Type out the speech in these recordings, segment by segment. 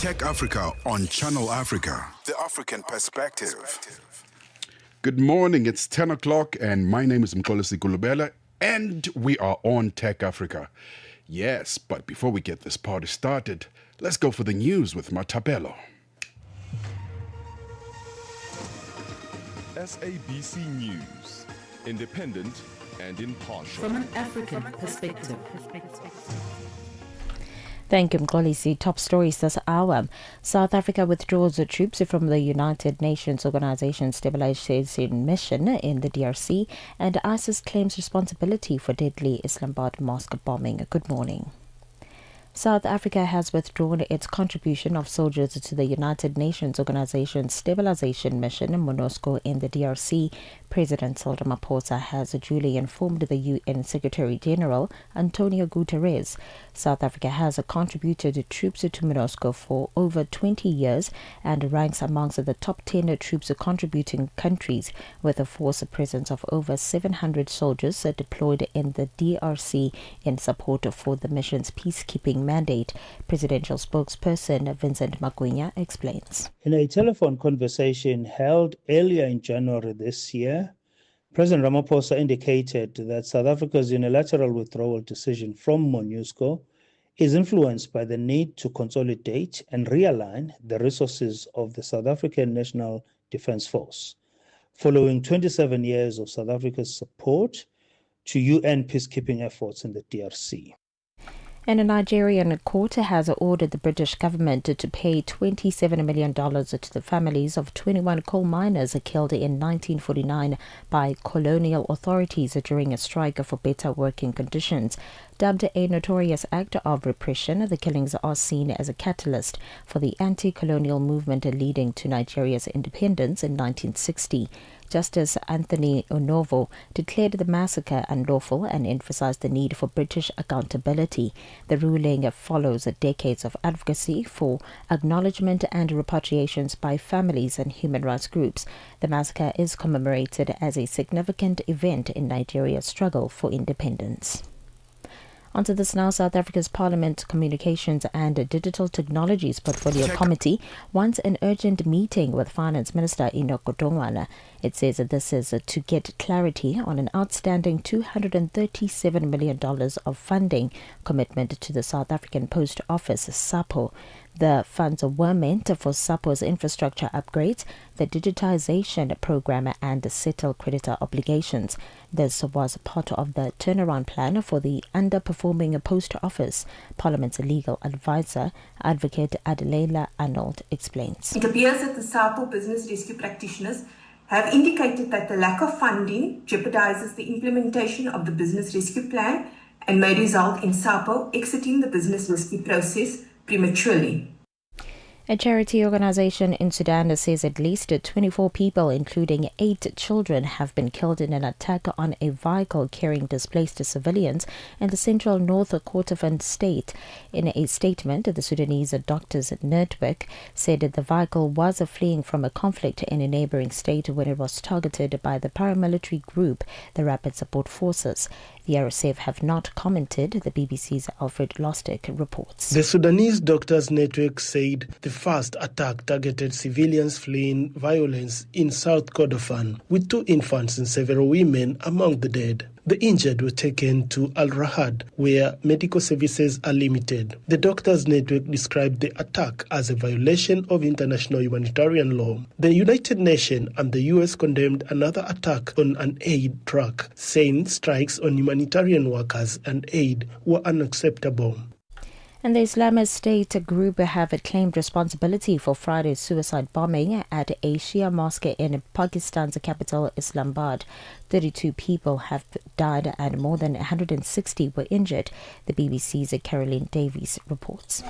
Tech Africa on Channel Africa, the African perspective. Good morning, it's 10 o'clock and my name is Mxolisi Kulubela and we are on Tech Africa. Yes, but before we get this party started, let's go for the news with Matapelo. SABC News, independent and impartial. From an African perspective. Thank you, Mxolisi. Top stories this hour. South Africa withdraws the troops from the United Nations Organization Stabilization Mission in the DRC, and ISIS claims responsibility for deadly Islamabad mosque bombing. Good morning. South Africa has withdrawn its contribution of soldiers to the United Nations Organization Stabilization Mission, MONUSCO, in the DRC. President Cyril Ramaphosa has duly informed the UN Secretary-General, Antonio Guterres. South Africa has contributed troops to MONUSCO for over 20 years and ranks amongst the top 10 troops contributing countries, with a force presence of over 700 soldiers deployed in the DRC in support for the mission's peacekeeping mandate. Presidential spokesperson Vincent Magwinya explains. In a telephone conversation held earlier in January this year, President Ramaphosa indicated that South Africa's unilateral withdrawal decision from MONUSCO is influenced by the need to consolidate and realign the resources of the South African National Defence Force, following 27 years of South Africa's support to UN peacekeeping efforts in the DRC. And a Nigerian court has ordered the British government to pay $27 million to the families of 21 coal miners killed in 1949 by colonial authorities during a strike for better working conditions. Dubbed a notorious act of repression, the killings are seen as a catalyst for the anti-colonial movement leading to Nigeria's independence in 1960. Justice Anthony Onovo declared the massacre unlawful and emphasized the need for British accountability. The ruling follows decades of advocacy for acknowledgement and repatriations by families and human rights groups. The massacre is commemorated as a significant event in Nigeria's struggle for independence. Onto this now. South Africa's Parliament Communications and Digital Technologies Portfolio Committee wants an urgent meeting with Finance Minister Enoch Godongwana. It says that this is to get clarity on an outstanding $237 million of funding commitment to the South African Post Office, SAPO. The funds were meant for SAPO's infrastructure upgrades, the digitization program, and settle creditor obligations. This was part of the turnaround plan for the underperforming post office. Parliament's legal advisor, Advocate Adelaila Arnold, explains. It appears that the SAPO business rescue practitioners have indicated that the lack of funding jeopardizes the implementation of the business rescue plan and may result in SAPO exiting the business rescue process prematurely. A charity organization in Sudan says at least 24 people, including 8 children, have been killed in an attack on a vehicle carrying displaced civilians in the central North Kordofan state. In a statement, the Sudanese Doctors Network said that the vehicle was fleeing from a conflict in a neighboring state when it was targeted by the paramilitary group, the Rapid Support Forces. The RSF have not commented, the BBC's Alfred Lustig reports. The Sudanese Doctors Network said the first attack targeted civilians fleeing violence in South Kordofan, with 2 infants and several women among the dead. The injured were taken to Al Rahad, where medical services are limited. The Doctors Network described the attack as a violation of international humanitarian law. The United Nations and the US condemned another attack on an aid truck, saying strikes on humanitarian workers and aid were unacceptable. And the Islamic State group have claimed responsibility for Friday's suicide bombing at a Shia mosque in Pakistan's capital, Islamabad. 32 people have died and more than 160 were injured, the BBC's Caroline Davies reports.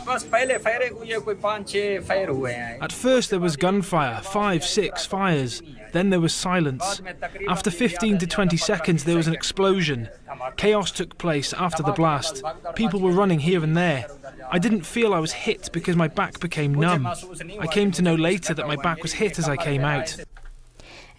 At first there was gunfire, 5-6 fires. Then there was silence. After 15 to 20 seconds there was an explosion. Chaos took place after the blast. People were running here and there. I didn't feel I was hit because my back became numb. I came to know later that my back was hit as I came out.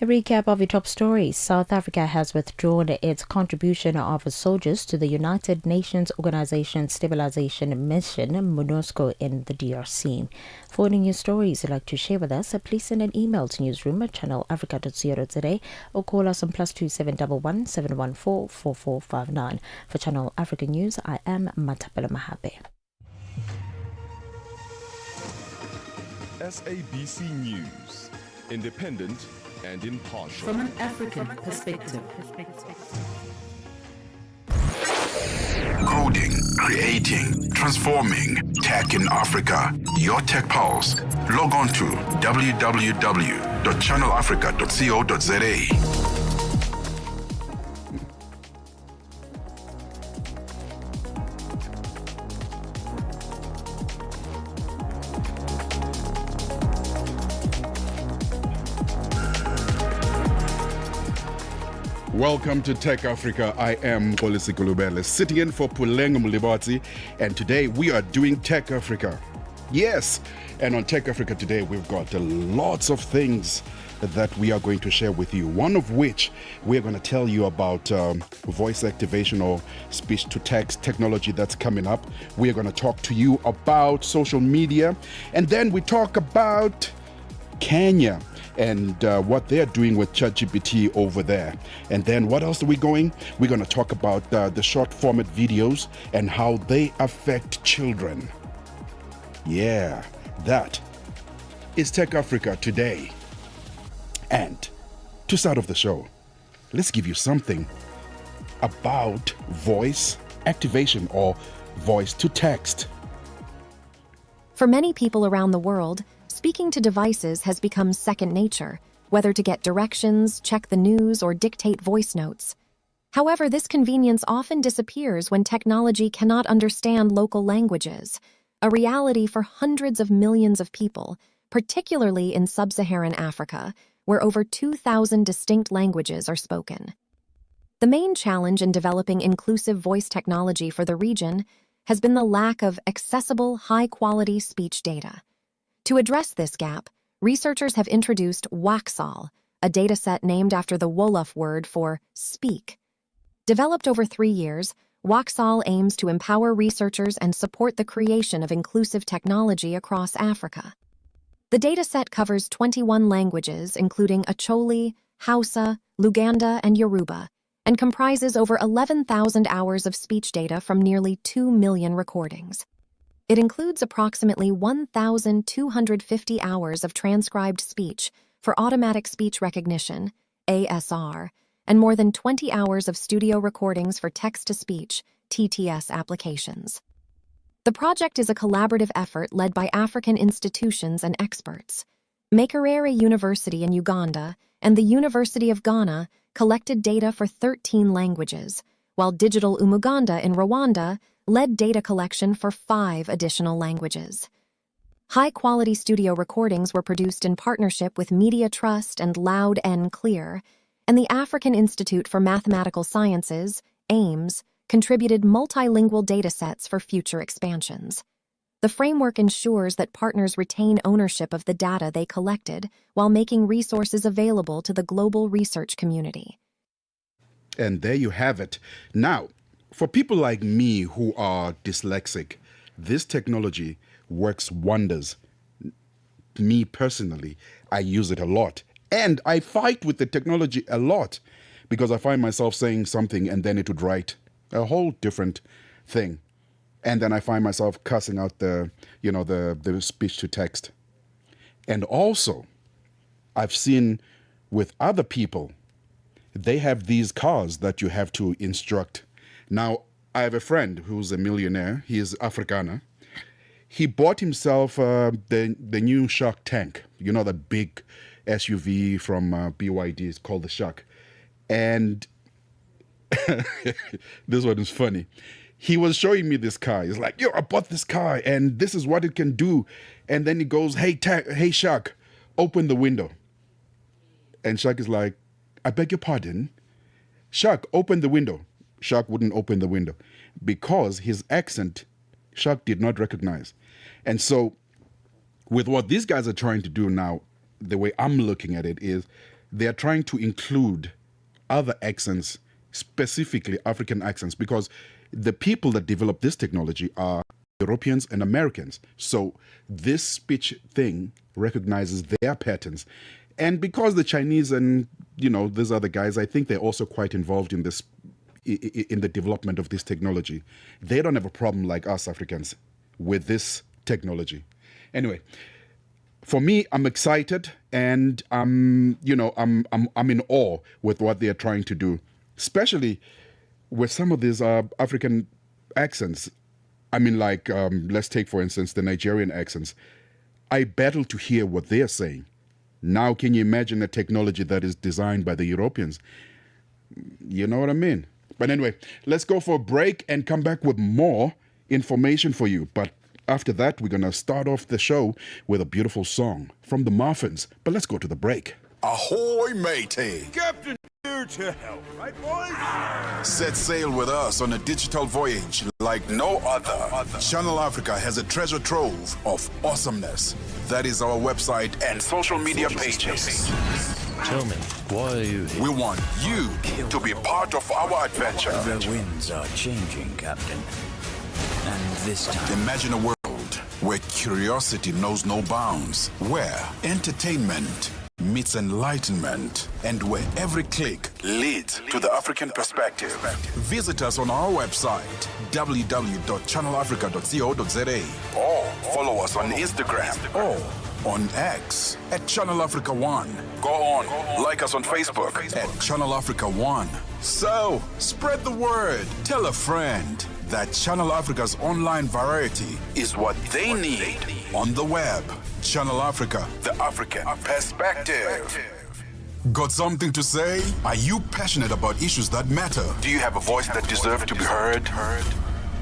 A recap of your top stories. South Africa has withdrawn its contribution of soldiers to the United Nations Organization Stabilization Mission, MONUSCO, in the DRC. For any news stories you'd like to share with us, please send an email to newsroom@channelafrica.co.za or call us on +2711 714 4459. For Channel Africa News, I am Matapela Mahabe. SABC News, independent and impartial. From an African perspective. Coding, creating, transforming tech in Africa. Your Tech Pulse. Log on to www.channelafrica.co.za. Welcome to Tech Africa. I am Polisi Kulubele, sitting in for Puleng Mulibati, and today we are doing Tech Africa. Yes, and on Tech Africa today we've got lots of things that we are going to share with you, one of which we're going to tell you about voice activation or speech-to-text technology that's coming up. We're going to talk to you about social media, and then we talk about Kenya and what they're doing with ChatGPT over there. And then what else are we going? We're going to talk about the short format videos and how they affect children. Yeah, that is Tech Africa today. And to start off the show, let's give you something about voice activation or voice to text. For many people around the world, speaking to devices has become second nature, whether to get directions, check the news, or dictate voice notes. However, this convenience often disappears when technology cannot understand local languages, a reality for hundreds of millions of people, particularly in sub-Saharan Africa, where over 2,000 distinct languages are spoken. The main challenge in developing inclusive voice technology for the region has been the lack of accessible, high-quality speech data. To address this gap, researchers have introduced Waxall, a dataset named after the Wolof word for speak. Developed over 3 years, Waxall aims to empower researchers and support the creation of inclusive technology across Africa. The dataset covers 21 languages, including Acholi, Hausa, Luganda, and Yoruba, and comprises over 11,000 hours of speech data from nearly 2 million recordings. It includes approximately 1,250 hours of transcribed speech for automatic speech recognition, ASR, and more than 20 hours of studio recordings for text-to-speech, TTS applications. The project is a collaborative effort led by African institutions and experts. Makerere University in Uganda and the University of Ghana collected data for 13 languages, while Digital Umuganda in Rwanda led data collection for 5 additional languages. High-quality studio recordings were produced in partnership with Media Trust and Loud and Clear, and the African Institute for Mathematical Sciences, AIMS, contributed multilingual datasets for future expansions. The framework ensures that partners retain ownership of the data they collected while making resources available to the global research community. And there you have it. Now, for people like me who are dyslexic, this technology works wonders. Me personally, I use it a lot. And I fight with the technology a lot because I find myself saying something and then it would write a whole different thing. And then I find myself cussing out the speech to text. And also, I've seen with other people, they have these cars that you have to instruct. Now, I have a friend who's a millionaire. He is Afrikaner. He bought himself the new Shark tank. You know, the big SUV from BYD. It's called the Shark. And this one is funny. He was showing me this car. He's like, yo, I bought this car and this is what it can do. And then he goes, hey, Shaq, open the window. And Shaq is like, I beg your pardon? Shaq, open the window. Shaq wouldn't open the window because his accent, Shaq did not recognize. And so with what these guys are trying to do now, the way I'm looking at it is they're trying to include other accents, specifically African accents, because the people that develop this technology are Europeans and Americans. So this speech thing recognizes their patterns. And because the Chinese and, these other guys, I think they're also quite involved in this, in the development of this technology. They don't have a problem like us Africans with this technology. Anyway, for me, I'm excited and I'm in awe with what they're trying to do, especially with some of these African accents. I mean, like, let's take, for instance, the Nigerian accents. I battle to hear what they're saying. Now, can you imagine a technology that is designed by the Europeans? You know what I mean? But anyway, let's go for a break and come back with more information for you. But after that, we're going to start off the show with a beautiful song from the Muffins. But let's go to the break. Ahoy, matey! Captain here to help, right, boys? Set sail with us on a digital voyage like no other. Channel Africa has a treasure trove of awesomeness. That is our website and social media pages. Tell me, why are you here? We want you to be part of our adventure. The winds are changing, Captain. And this time... Imagine a world where curiosity knows no bounds, where entertainment meets enlightenment, and where every click leads to the African perspective. Visit us on our website, www.channelafrica.co.za, or follow us on Instagram or on X at Channel Africa One. Go on, like us on Facebook at Channel Africa One. So, spread the word. Tell a friend that Channel Africa's online variety is what they need on the web. Channel Africa, the African perspective. Got something to say? Are you passionate about issues that matter? Do you have a voice that deserves to be heard?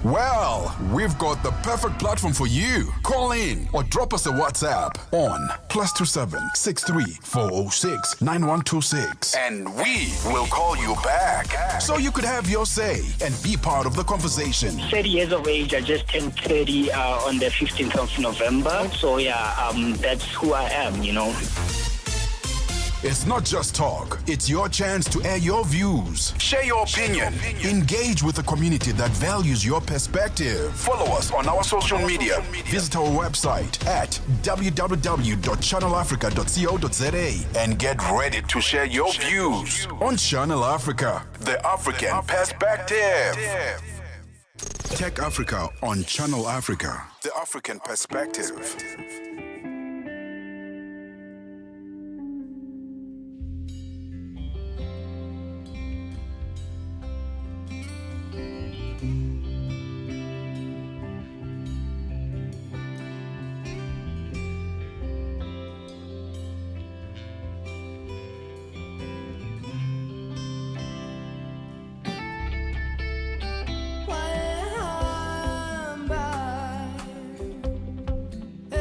Well, we've got the perfect platform for you. Call in or drop us a WhatsApp on +27 63 406 9126, and we will call you back so you could have your say and be part of the conversation. 30 years of age. I just turned 30 on the 15th of November. So that's who I am, It's not just talk. It's your chance to air your views. Share your opinion. Engage with a community that values your perspective. Follow us on our social media. Visit our website at www.channelafrica.co.za and get ready to share your views on Channel Africa, the African perspective. Tech Africa on Channel Africa, the African perspective. Hey,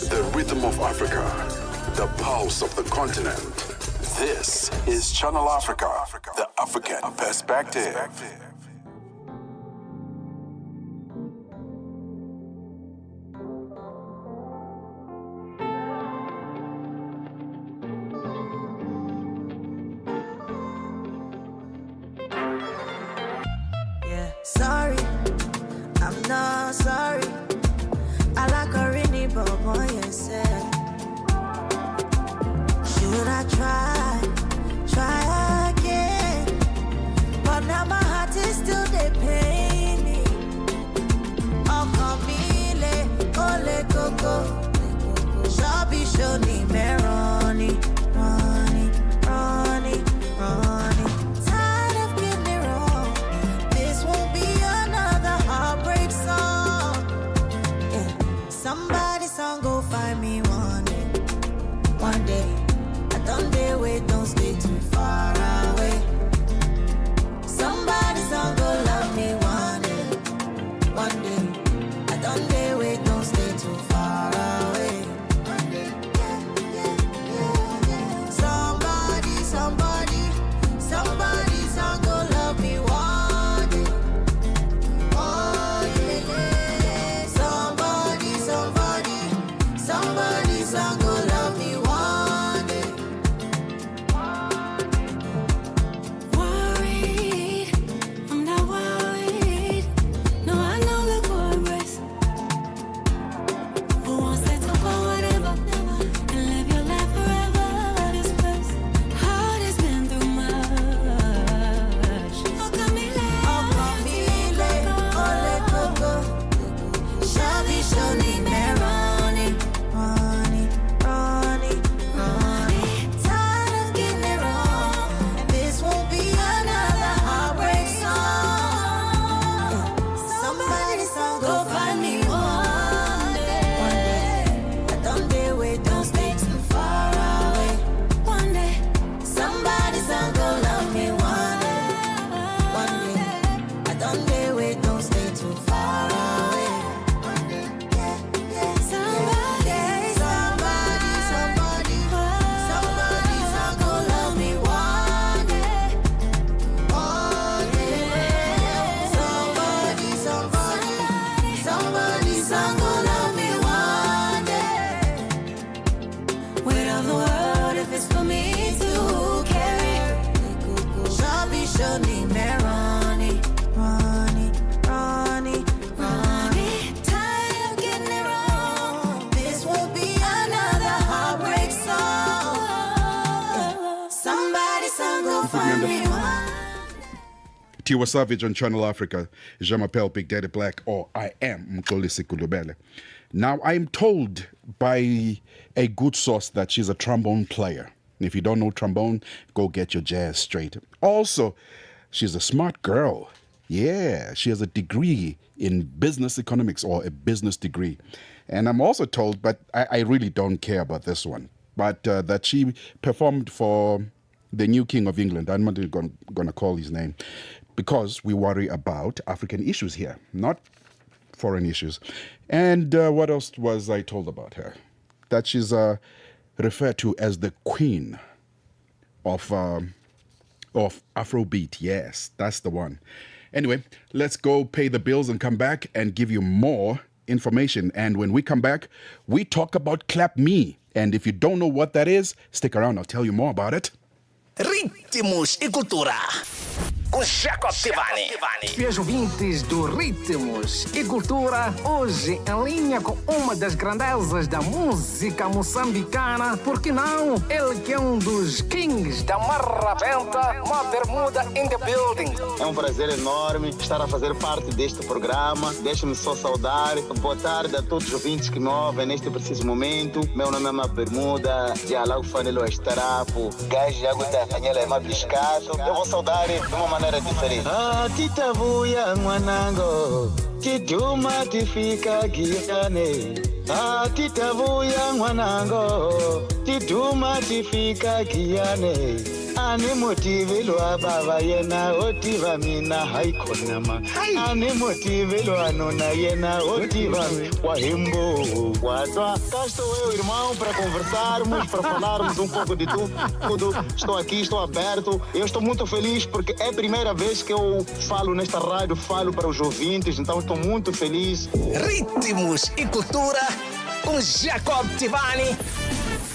The rhythm of Africa, the pulse of the continent. This is Channel Africa, the African perspective. Yeah, sorry, I'm not sorry. I like a rainy boy, yes. Should I try again? But now my heart is still the pain. Oh, Camille, ole coco, Shabi shoni me Ronnie. Tired of getting it wrong. This won't be another heartbreak song. Yeah. Somebody song go find me one day. I don't dare wait, don't stay too far away. Somebody song go love me one day. I don't dare wait, don't stay too far away. Somebody song go love me one day. Somebody song go love me one day. Worried, I'm not worried. No, I know the progress. Who wants to talk about whatever and live your life forever? This place, heart has been through much. Oh, Camille, ole coco, Shabi shoni me Ronnie. Tired of getting it wrong. This won't be another heartbreak song. Somebody song go find me one day. I don't dare wait, don't stay too far away. One day, somebody song go love me one day. I don't dare wait, don't stay too far away. Somebody song go love me one day. Somebody song go love me one day. weight of the world if it's for me to carry. Shabi shoni me Ronnie. Tired of getting it wrong. This won't be another heartbreak song. Somebody song go find me one. Tiwa Savage on Channel Africa, Jean-Appelle Big Daddy Black, or I am Mxolisi Kulubele. Now, I'm told by a good source that she's a trombone player. If you don't know trombone, go get your jazz straight. Also, she's a smart girl. Yeah, she has a degree in business economics, or a business degree. And I'm also told, but I really don't care about this one, but that she performed for the new King of England. I'm not going to call his name, because we worry about African issues here, not foreign issues. And what else was I told about her? That she's referred to as the queen of Afrobeat. Yes, that's the one. Anyway, let's go pay the bills and come back and give you more information. And when we come back, we talk about Clap Me. And if you don't know what that is, stick around. I'll tell you more about it. Ritmos e cultura. com Jacob Tivani. Meus ouvintes do Ritmos e Cultura, hoje em linha com uma das grandezas da música moçambicana, por que não? Ele que é um dos kings da marrabenta, uma bermuda in the building. É um prazer enorme estar a fazer parte deste programa. Deixe-me só saudar. Boa tarde a todos os ouvintes que me ouvem neste preciso momento. Meu nome é Uma Bermuda, de Alau Fanelo Estarapo, Gás de Água da Canhela é Mabiscato. Eu vou saudar de uma maneira diferente. Ah, titavuya mwanango, tiduma tifika giane. Ah, titavuya mwanango, tiduma tifika giane. Ani motive lo ababa yena otiva mina haikonama. Ani motive lo anona yena otiva wahimbo wadwa. Cá estou eu, irmão, para conversarmos, para falarmos um pouco de tudo. Estou aqui, estou aberto. Eu estou muito feliz porque é a primeira vez que eu falo nesta rádio, falo para os ouvintes, então estou muito feliz. Ritmos e Cultura com Jacob Tivani.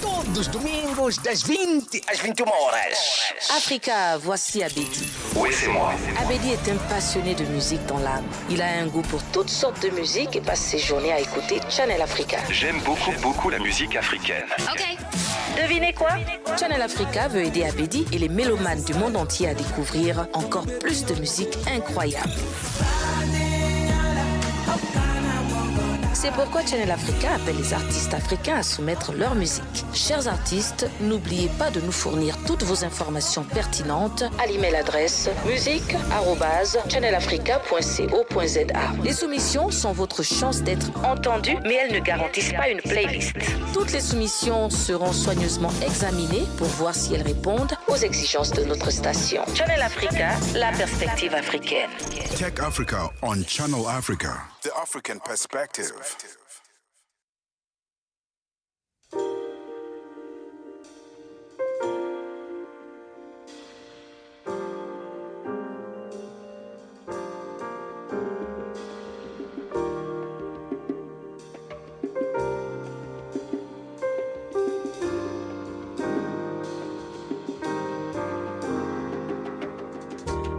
Todos os domingos, das 20 às 21 horas. Africa, voici Abedi. Oui, c'est moi. Abedi est un passionné de musique dans l'âme. Il a un goût pour toutes sortes de musique et passe ses journées à écouter Channel Africa. J'aime beaucoup la musique africaine. Ok. Devinez quoi? Channel Africa veut aider Abedi et les mélomanes du monde entier à découvrir encore plus de musique incroyable. C'est pourquoi Channel Africa appelle les artistes africains à soumettre leur musique. Chers artistes, n'oubliez pas de nous fournir toutes vos informations pertinentes à l'email adresse musique@channelafrica.co.za. Les soumissions sont votre chance d'être entendues, mais elles ne garantissent pas une playlist. Toutes les soumissions seront soigneusement examinées pour voir si elles répondent aux exigences de notre station. Channel Africa, la perspective africaine. Tech Africa on Channel Africa, the African perspective.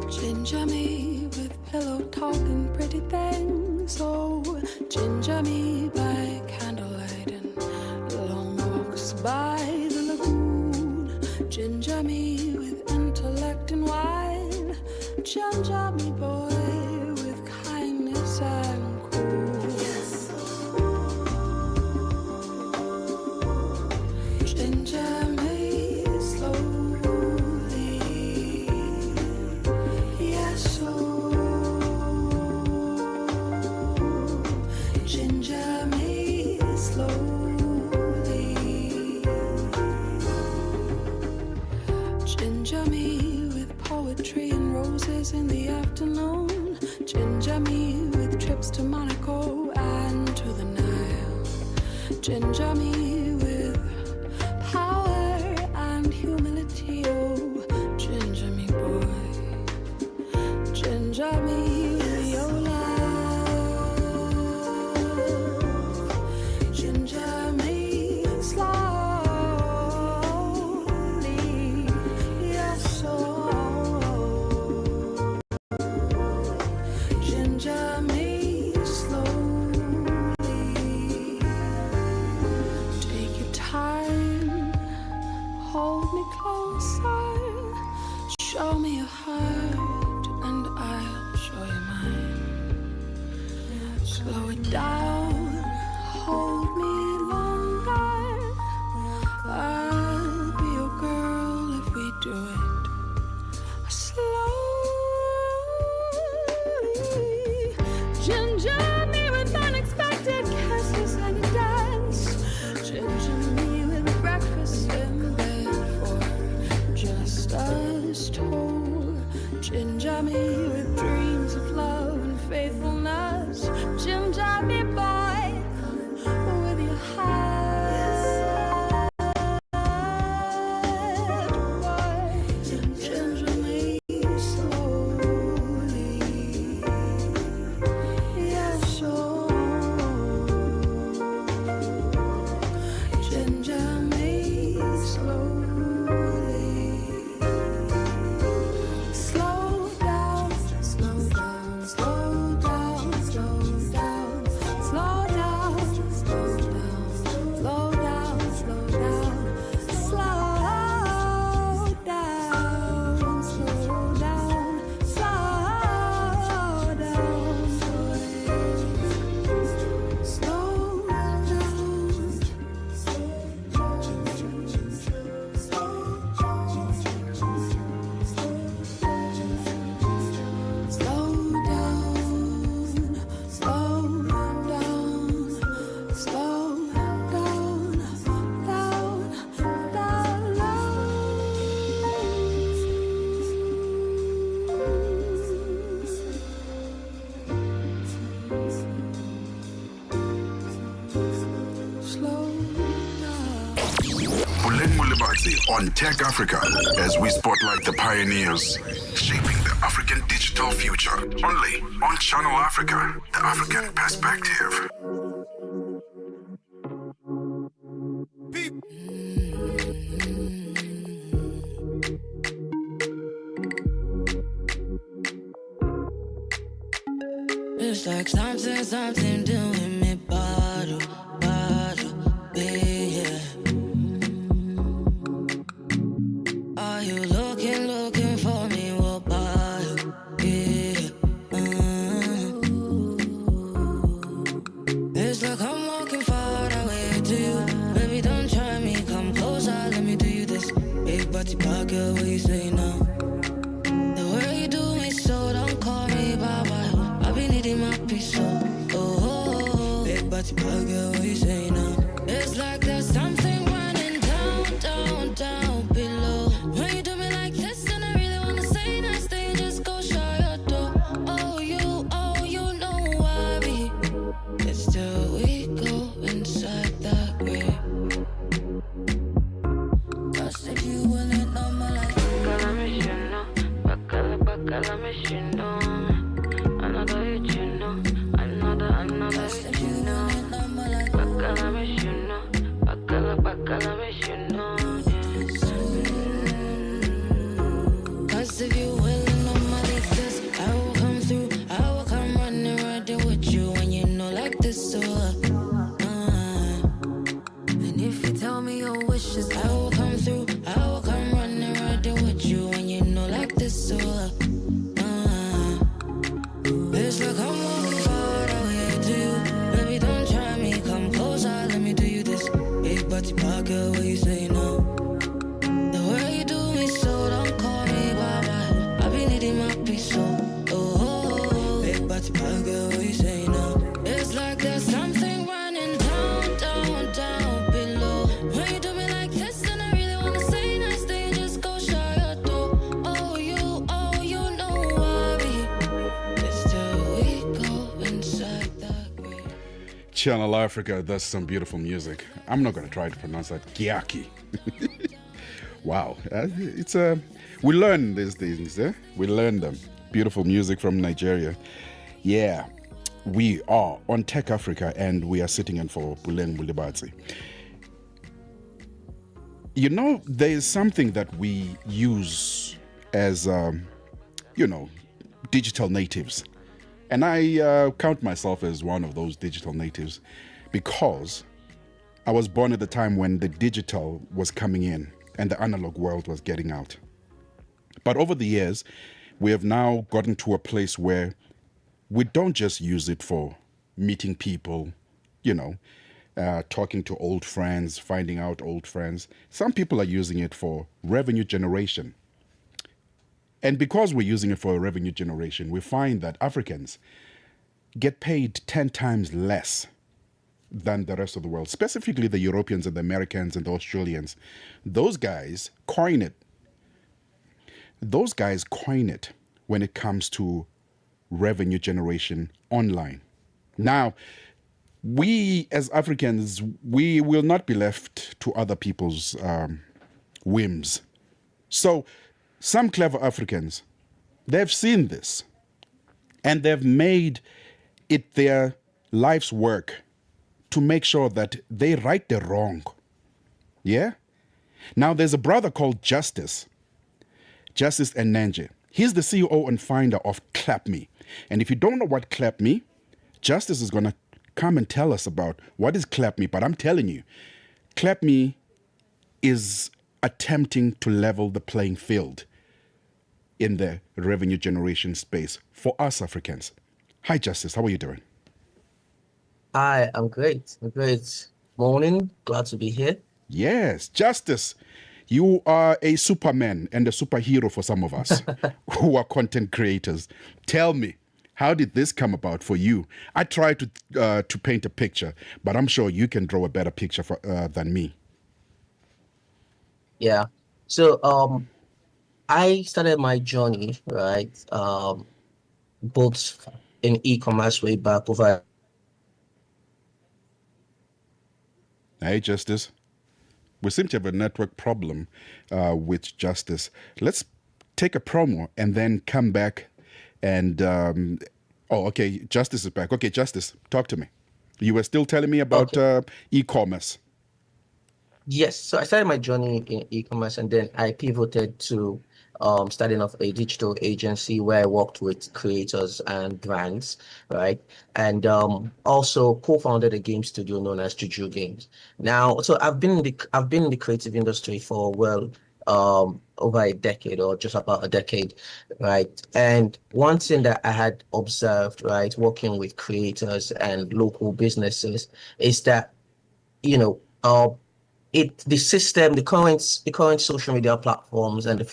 Ginger me with pillow talking pretty things. Oh, ginger me by candlelight and long walks by the lagoon. Ginger me with intellect and wine. Ginger me, boy, with kindness and cool. Ginger me slowly. Yes, so ginger me slowly. Ginger me with poetry and roses in the afternoon. Ginger me with trips to Monaco and to the Nile. Ginger me with power and humility. Oh, ginger me, boy. Ginger me with your love. Ginger me slowly. Yes, so ginger me slowly. Take your time, hold me closer, show me your heart, and I'll show you mine. Slow it down, hold me longer. I'll be your girl if we do it slowly. Ginger me with unexpected kisses and a dance. Ginger me with breakfast in bed for just us two. Ginger me with dreams of love and faithfulness. Ginger me, boy, with your heart, boy. Ginger me slowly. Yes, so ginger me slowly. Slow down. on Tech Africa as we spotlight the pioneers shaping the African digital future. Only on Channel Africa, the African perspective. It's like something doing me bottle, yeah. Are you looking for me? What bottle, yeah. It's like I'm walking far away to you. Baby, don't try me, come closer, let me do you this. Big body pocket, what you say now? The way you do me so, don't call me bye-bye. I be needing my peace, oh. Big body pocket, what you say now? It's like there's something running down below. When you do me like this, and I really wanna say nice thing, just go shut your door. Oh, you know why we. It's still we go inside that grave. Cause if you wouldn't know my life, Bacala miss you know, Bacala miss you know. Another hit you know, another hit you know. Bacala miss you know, Bacala miss you know. Cause if you willing on my like this, I will come through, I will come running right there with you when you know like this, so and if you tell me your wishes, I will come through, I will come running right there with you when you know like this, so it's like I'm walking far away to you. Baby, don't try me, come closer, let me do you this. Big body pocket, what you say now? The way you do me so, don't call me bye-bye. I be needing my peace, oh. Big body pocket, what you say now? It's like there's something running down below. When you do me like this, and I really wanna say nice thing, just go shut your door. Oh, you know why we. It's still we go inside that grave. Channel Africa, that's some beautiful music. I'm not going to try to pronounce that. Kiaki. Wow. It's we learn these things, eh? We learn them. Beautiful music from Nigeria. Yeah. We are on Tech Africa and we are sitting in for Buleng Bulibatsi. You know, there is something that we use as, digital natives. And I count myself as one of those digital natives because I was born at the time when the digital was coming in and the analog world was getting out. But over the years, we have now gotten to a place where we don't just use it for meeting people, talking to old friends, finding out old friends. Some people are using it for revenue generation. And because we're using it for revenue generation, we find that Africans get paid 10 times less than the rest of the world, specifically the Europeans and the Americans and the Australians. Those guys coin it. Those guys coin it when it comes to revenue generation online. Now, we as Africans, we will not be left to other people's whims. So some clever Africans, they've seen this and they've made it their life's work to make sure that they right the wrong. Yeah? Now, there's a brother called Justice Enenje. He's the CEO and founder of ClapMe. And if you don't know what ClapMe, Justice is going to come and tell us about what is ClapMe. But I'm telling you, ClapMe is attempting to level the playing field in the revenue generation space for us Africans. Hi, Justice. How are you doing? Hi, I'm great. Morning. Glad to be here. Yes, Justice. You are a superman and a superhero for some of us who are content creators. Tell me, how did this come about for you? I try to paint a picture, but I'm sure you can draw a better picture than me. Yeah. So I started my journey, right, both in e-commerce way back over. Hey, Justice. We seem to have a network problem with Justice. Let's take a promo and then come back and... okay, Justice is back. Okay, Justice, talk to me. You were still telling me about e-commerce. Yes, so I started my journey in e-commerce, and then I pivoted to starting off a digital agency where I worked with creators and brands, right? And also co-founded a game studio known as Juju Games. Now, so I've been in the creative industry for over a decade, or just about a decade, right? And one thing that I had observed, right, working with creators and local businesses, is that, you know, the current social media platforms and the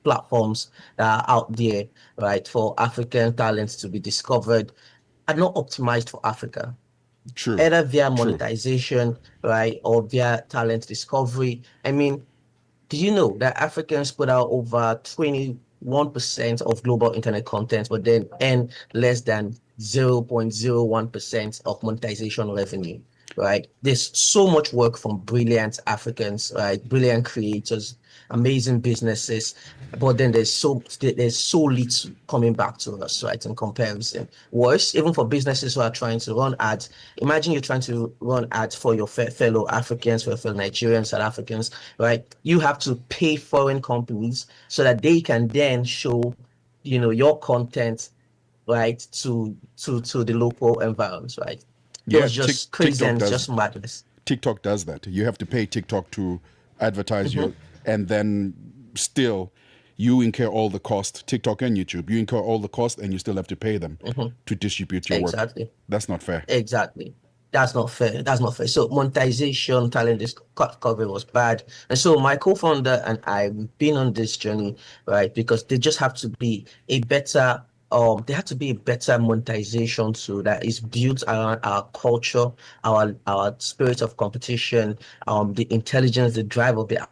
platforms that are out there, right, for African talents to be discovered are not optimized for Africa. True. Either via monetization, right, or via talent discovery. I mean, do you know that Africans put out over 21% of global internet content, but then earn less than 0.01% of monetization revenue? Right, there's so much work from brilliant Africans, right, brilliant creators, amazing businesses, but then there's so little coming back to us, right, in comparison. Worse, even for businesses who are trying to run ads. Imagine you're trying to run ads for your fellow Africans, for your fellow Nigerians, South Africans, right? You have to pay foreign companies so that they can then show, you know, your content, right, to the local environments, right? Yeah, it's just crazy and just madness. TikTok does that. You have to pay TikTok to advertise you, and then still you incur all the cost. TikTok and YouTube, you incur all the cost, and you still have to pay them to distribute your work. Exactly. That's not fair. Exactly. That's not fair. That's not fair. So monetization, talent discovery was bad. And so my co-founder and I, we've been on this journey, right? Because they just have to be a better there had to be a better monetization tool that is built around our culture, our spirit of competition, the intelligence, the drive of the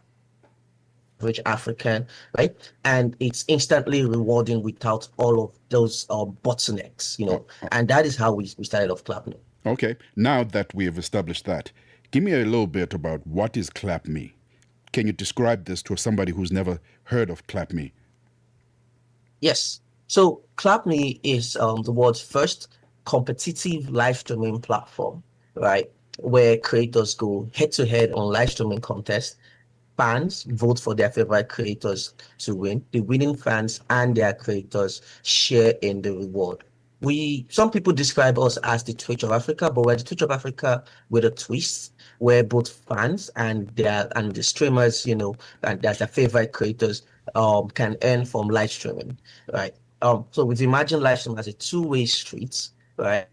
average African, right? And it's instantly rewarding without all of those bottlenecks, you know. And that is how we started off Clap Me. Okay, now that we have established that, give me a little bit about what is Clap Me. Can you describe this to somebody who's never heard of Clap Me? Yes. So Clap Me is the world's first competitive live streaming platform, right? Where creators go head to head on live streaming contests. Fans vote for their favorite creators to win. The winning fans and their creators share in the reward. Some people describe us as the Twitch of Africa, but we're the Twitch of Africa with a twist, where both fans and the streamers, you know, and their favorite creators can earn from live streaming, right? So we've imagined live streaming as a two-way street, right?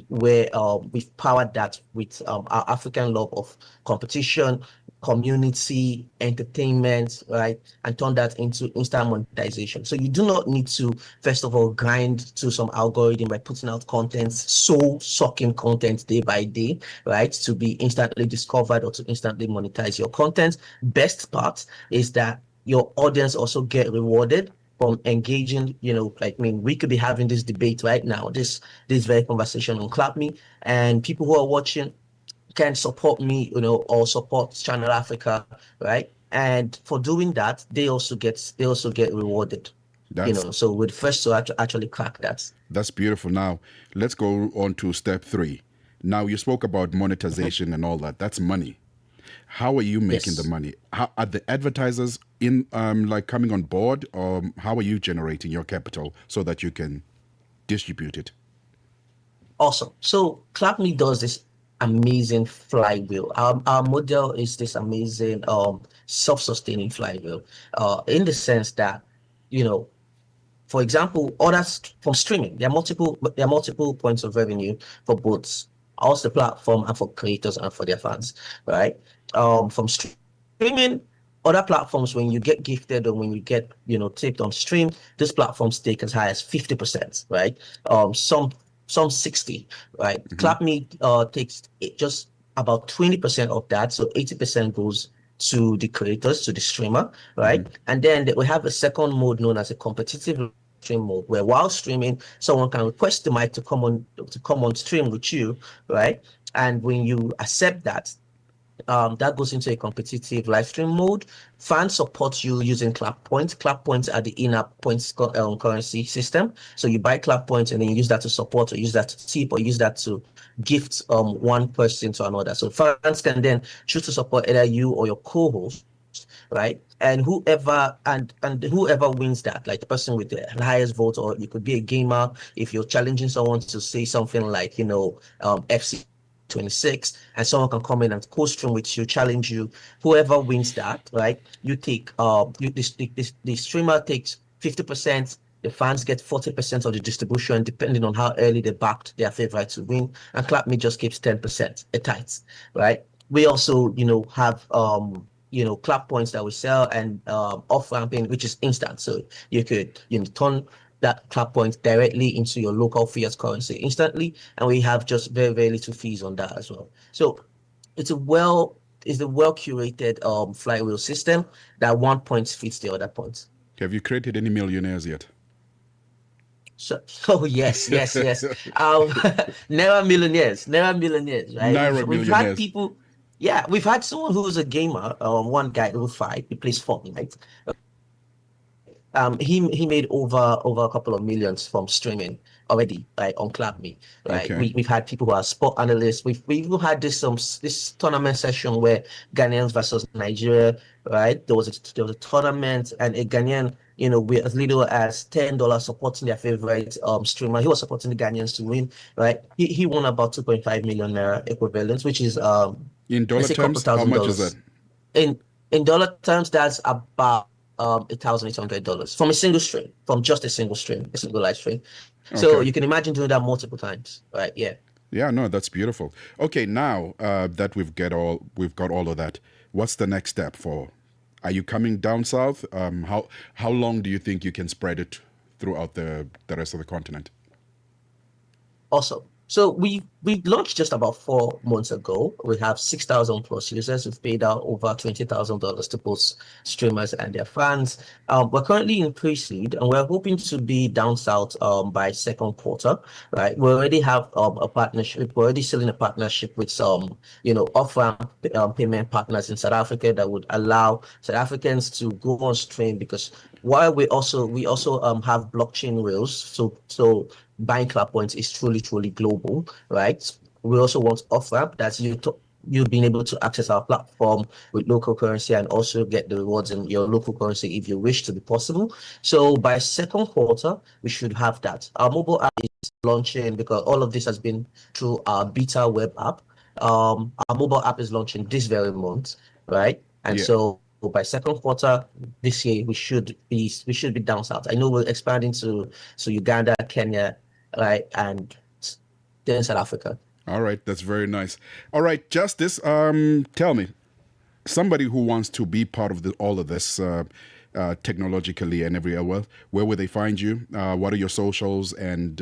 Where we've powered that with our African love of competition, community, entertainment, right? And turn that into instant monetization. So you do not need to, first of all, grind to some algorithm by putting out content, soul-sucking content day by day, right? To be instantly discovered or to instantly monetize your content. Best part is that your audience also get rewarded from engaging, you know, like, I mean, we could be having this debate right now, this very conversation on Clap Me, and people who are watching can support me, you know, or support Channel Africa, right? And for doing that, they also get rewarded. You know, so we're the first to actually crack that. That's beautiful. Now, let's go on to step 3. Now, you spoke about monetization and all that. That's money. How are you making the money? How are the advertisers in like coming on board, or how are you generating your capital so that you can distribute it? Awesome. So Clap Me does this amazing flywheel. Our model is this amazing self-sustaining flywheel, in the sense that, you know, for example, orders from streaming, there are multiple points of revenue for both us, the platform, and for creators and for their fans, right? From streaming, other platforms, when you get gifted or when you get, you know, taped on stream, this platforms take as high as 50%, right? Some 60, right? Clap Me takes just about 20% of that, so 80% goes to the creators, to the streamer, right? And then we have a second mode known as a competitive stream mode, where while streaming, someone can request the mic to come on stream with you, right? And when you accept that, that goes into a competitive live stream mode. Fans support you using Clap Points. Clap Points are the in-app points currency system. So you buy Clap Points and then you use that to support, or use that to tip, or use that to gift one person to another. So fans can then choose to support either you or your co-host, right? And whoever wins that, like the person with the highest vote, or you could be a gamer if you're challenging someone to say something like, FC 26, and someone can come in and co-stream with you, challenge you. Whoever wins that, right? You take the streamer takes 50%. The fans get 40% of the distribution, depending on how early they backed their favorite to win. And Clap Me just keeps 10%. It tight, right? We also, have Clap Points that we sell, and off-ramping, which is instant. So you could turn that Clap Point directly into your local fiat currency instantly, and we have just very, very little fees on that as well. So it's a well curated flywheel system that one point fits the other point. Have you created any millionaires yet? So, yes. Never millionaires, right? We've had people. Yeah, we've had someone who's a gamer. One guy, Level 5, he plays Fortnite. He made over a couple of millions from streaming already, right, on Clap Me, right? Okay. We've had people who are sport analysts. We've even had this tournament session where Ghanaians versus Nigeria, right? There was a tournament, and a Ghanaian, with as little as $10 supporting their favorite streamer. He was supporting the Ghanaians to win, right? He won about 2.5 million naira equivalent, which is in dollar terms, how much is that? In dollar terms, that's about $1,800 from a single stream, from just a single stream, a single live stream. So you can imagine doing that multiple times, right? Yeah, no, that's beautiful. Okay, now that we've got all of that, what's the next step for? Are you coming down south? How long do you think you can spread it throughout the rest of the continent? Awesome. So we launched just about 4 months ago. We have 6,000 plus users. We've paid out over $20,000 to both streamers and their fans. We're currently in pre-seed, and we're hoping to be down south by second quarter. Right? We already have a partnership. We're already selling a partnership with some, off-ramp payment partners in South Africa that would allow South Africans to go on stream, because while we also have blockchain rails, so buying Clap Points is truly global, right? We also want off-ramp, that's you being able to access our platform with local currency and also get the rewards in your local currency if you wish to be possible. So by second quarter, we should have that. Our mobile app is launching, because all of this has been through our beta web app. Our mobile app is launching this very month, right? And so by second quarter this year, we should be down south. I know we're expanding to Uganda, Kenya, right, and then South Africa. All right, that's very nice. All right, Justice, tell me, somebody who wants to be part of all of this technologically and everywhere, where will they find you? What are your socials? And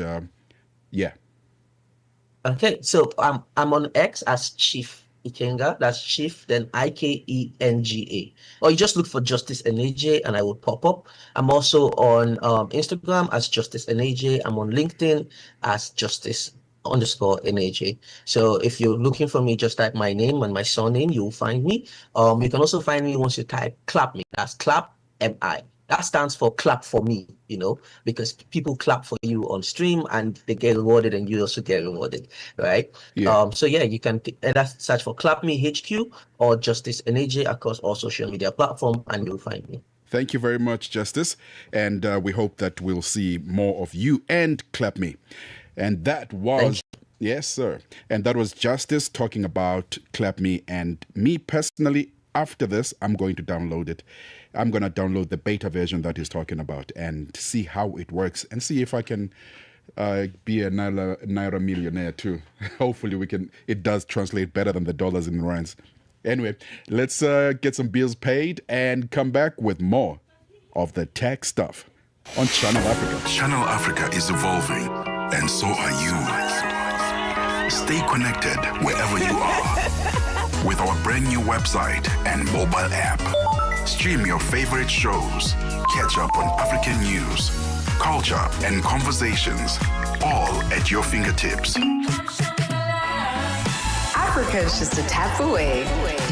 Okay, so I'm on X as Chief Ikenga. That's Chief, then Ikenga. Or you just look for Justice Eneje and I will pop up. I'm also on Instagram as Justice Eneje. I'm on LinkedIn as Justice_Eneje. So if you're looking for me, just type my name and my surname, you'll find me. You can also find me once you type Clap Me. That's Clap MI. That stands for clap for me, because people clap for you on stream and they get rewarded and you also get rewarded, right? Yeah. So you can either search for Clap Me HQ or Justice Eneje across all social media platforms and you'll find me. Thank you very much, Justice. And we hope that we'll see more of you and Clap Me. And that was... Yes, sir. And that was Justice talking about Clap Me. And me personally, after this, I'm going to download it. I'm going to download the beta version that he's talking about and see how it works and see if I can be a Naira millionaire too. Hopefully it does translate better than the dollars and rands. Anyway, let's get some bills paid and come back with more of the tech stuff on Channel Africa. Channel Africa is evolving, and so are you. Stay connected wherever you are with our brand new website and mobile app. Stream your favorite shows, catch up on African news, culture, and conversations, all at your fingertips. Africa's just a tap away.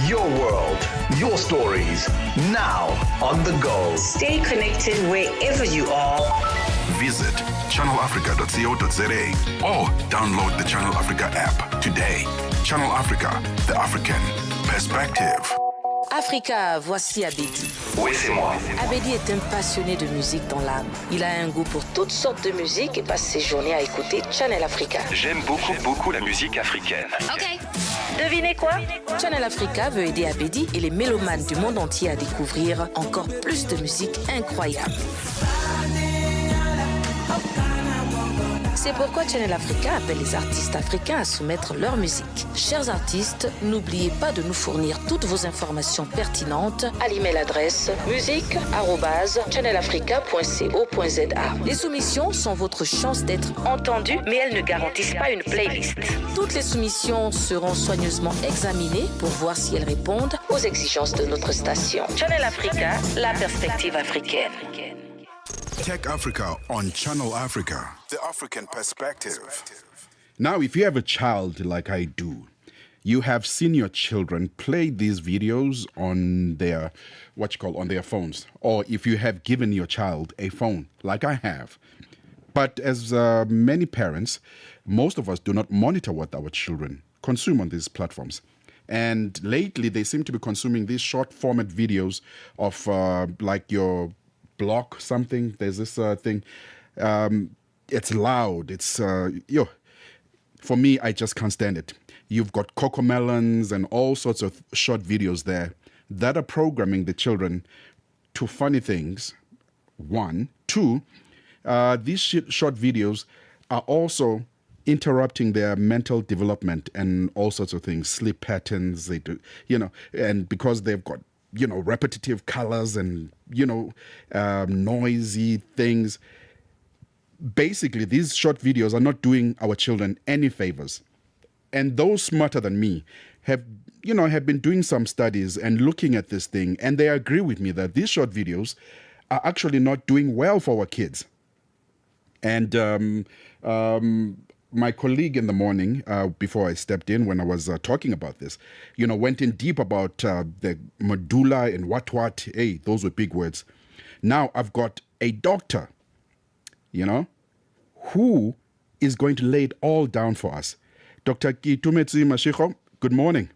Your world, your stories, now on the go. Stay connected wherever you are. Visit channelafrica.co.za or download the Channel Africa app today. Channel Africa, the African perspective. Africa, voici Abedi. Oui, c'est moi. Abedi est un passionné de musique dans l'âme. Il a un goût pour toutes sortes de musique et passe ses journées à écouter Channel Africa. J'aime beaucoup la musique africaine. Ok. Devinez quoi? Channel Africa veut aider Abedi et les mélomanes du monde entier à découvrir encore plus de musique incroyable. C'est pourquoi Channel Africa appelle les artistes africains à soumettre leur musique. Chers artistes, n'oubliez pas de nous fournir toutes vos informations pertinentes à l'email adresse musique@channelafrica.co.za. Les soumissions sont votre chance d'être entendues, mais elles ne garantissent pas une playlist. Toutes les soumissions seront soigneusement examinées pour voir si elles répondent aux exigences de notre station. Channel Africa, la perspective africaine. Tech Africa on Channel Africa, the African perspective. Now, if you have a child like I do, you have seen your children play these videos on their, on their phones. Or if you have given your child a phone, like I have. But as many parents, most of us do not monitor what our children consume on these platforms. And lately, they seem to be consuming these short format videos of like your block something. There's this thing. It's loud. It's, for me, I just can't stand it. You've got Cocomelons and all sorts of short videos there that are programming the children to funny things, one. Two, these short videos are also interrupting their mental development and all sorts of things, sleep patterns, they do, and because they've got, repetitive colors and, noisy things. Basically, these short videos are not doing our children any favors. And those smarter than me have been doing some studies and looking at this thing, and they agree with me that these short videos are actually not doing well for our kids. And my colleague in the morning, before I stepped in when I was talking about this, went in deep about the medulla and what. Hey, those were big words. Now I've got a doctor, who is going to lay it all down for us. Dr. Kitumetsi Mashiko, good morning.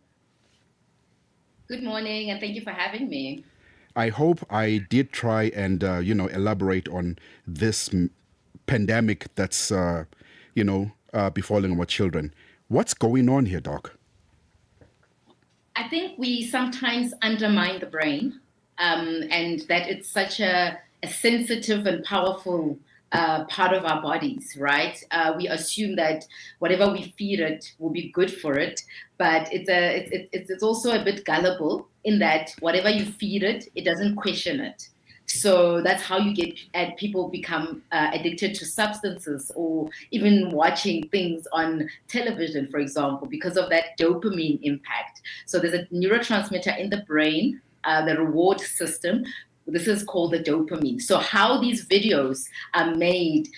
Good morning, and thank you for having me. I hope I did try and, elaborate on this pandemic that's, befalling our children. What's going on here, Doc? I think we sometimes undermine the brain, and that it's such a sensitive and powerful part of our bodies, right? We assume that whatever we feed it will be good for it, but it's also a bit gullible in that whatever you feed it, it doesn't question it. So that's how you get people become addicted to substances or even watching things on television, for example, because of that dopamine impact. So there's a neurotransmitter in the brain, the reward system. This is called the dopamine. So how these videos are made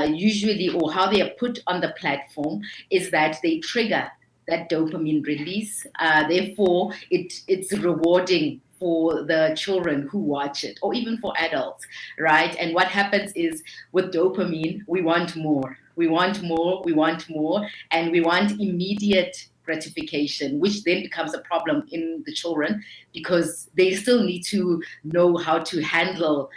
usually, or how they are put on the platform, is that they trigger that dopamine release. Therefore, it's rewarding for the children who watch it, or even for adults, right? And what happens is with dopamine, we want more, we want more, we want more, and we want immediate gratification, which then becomes a problem in the children because they still need to know how to handle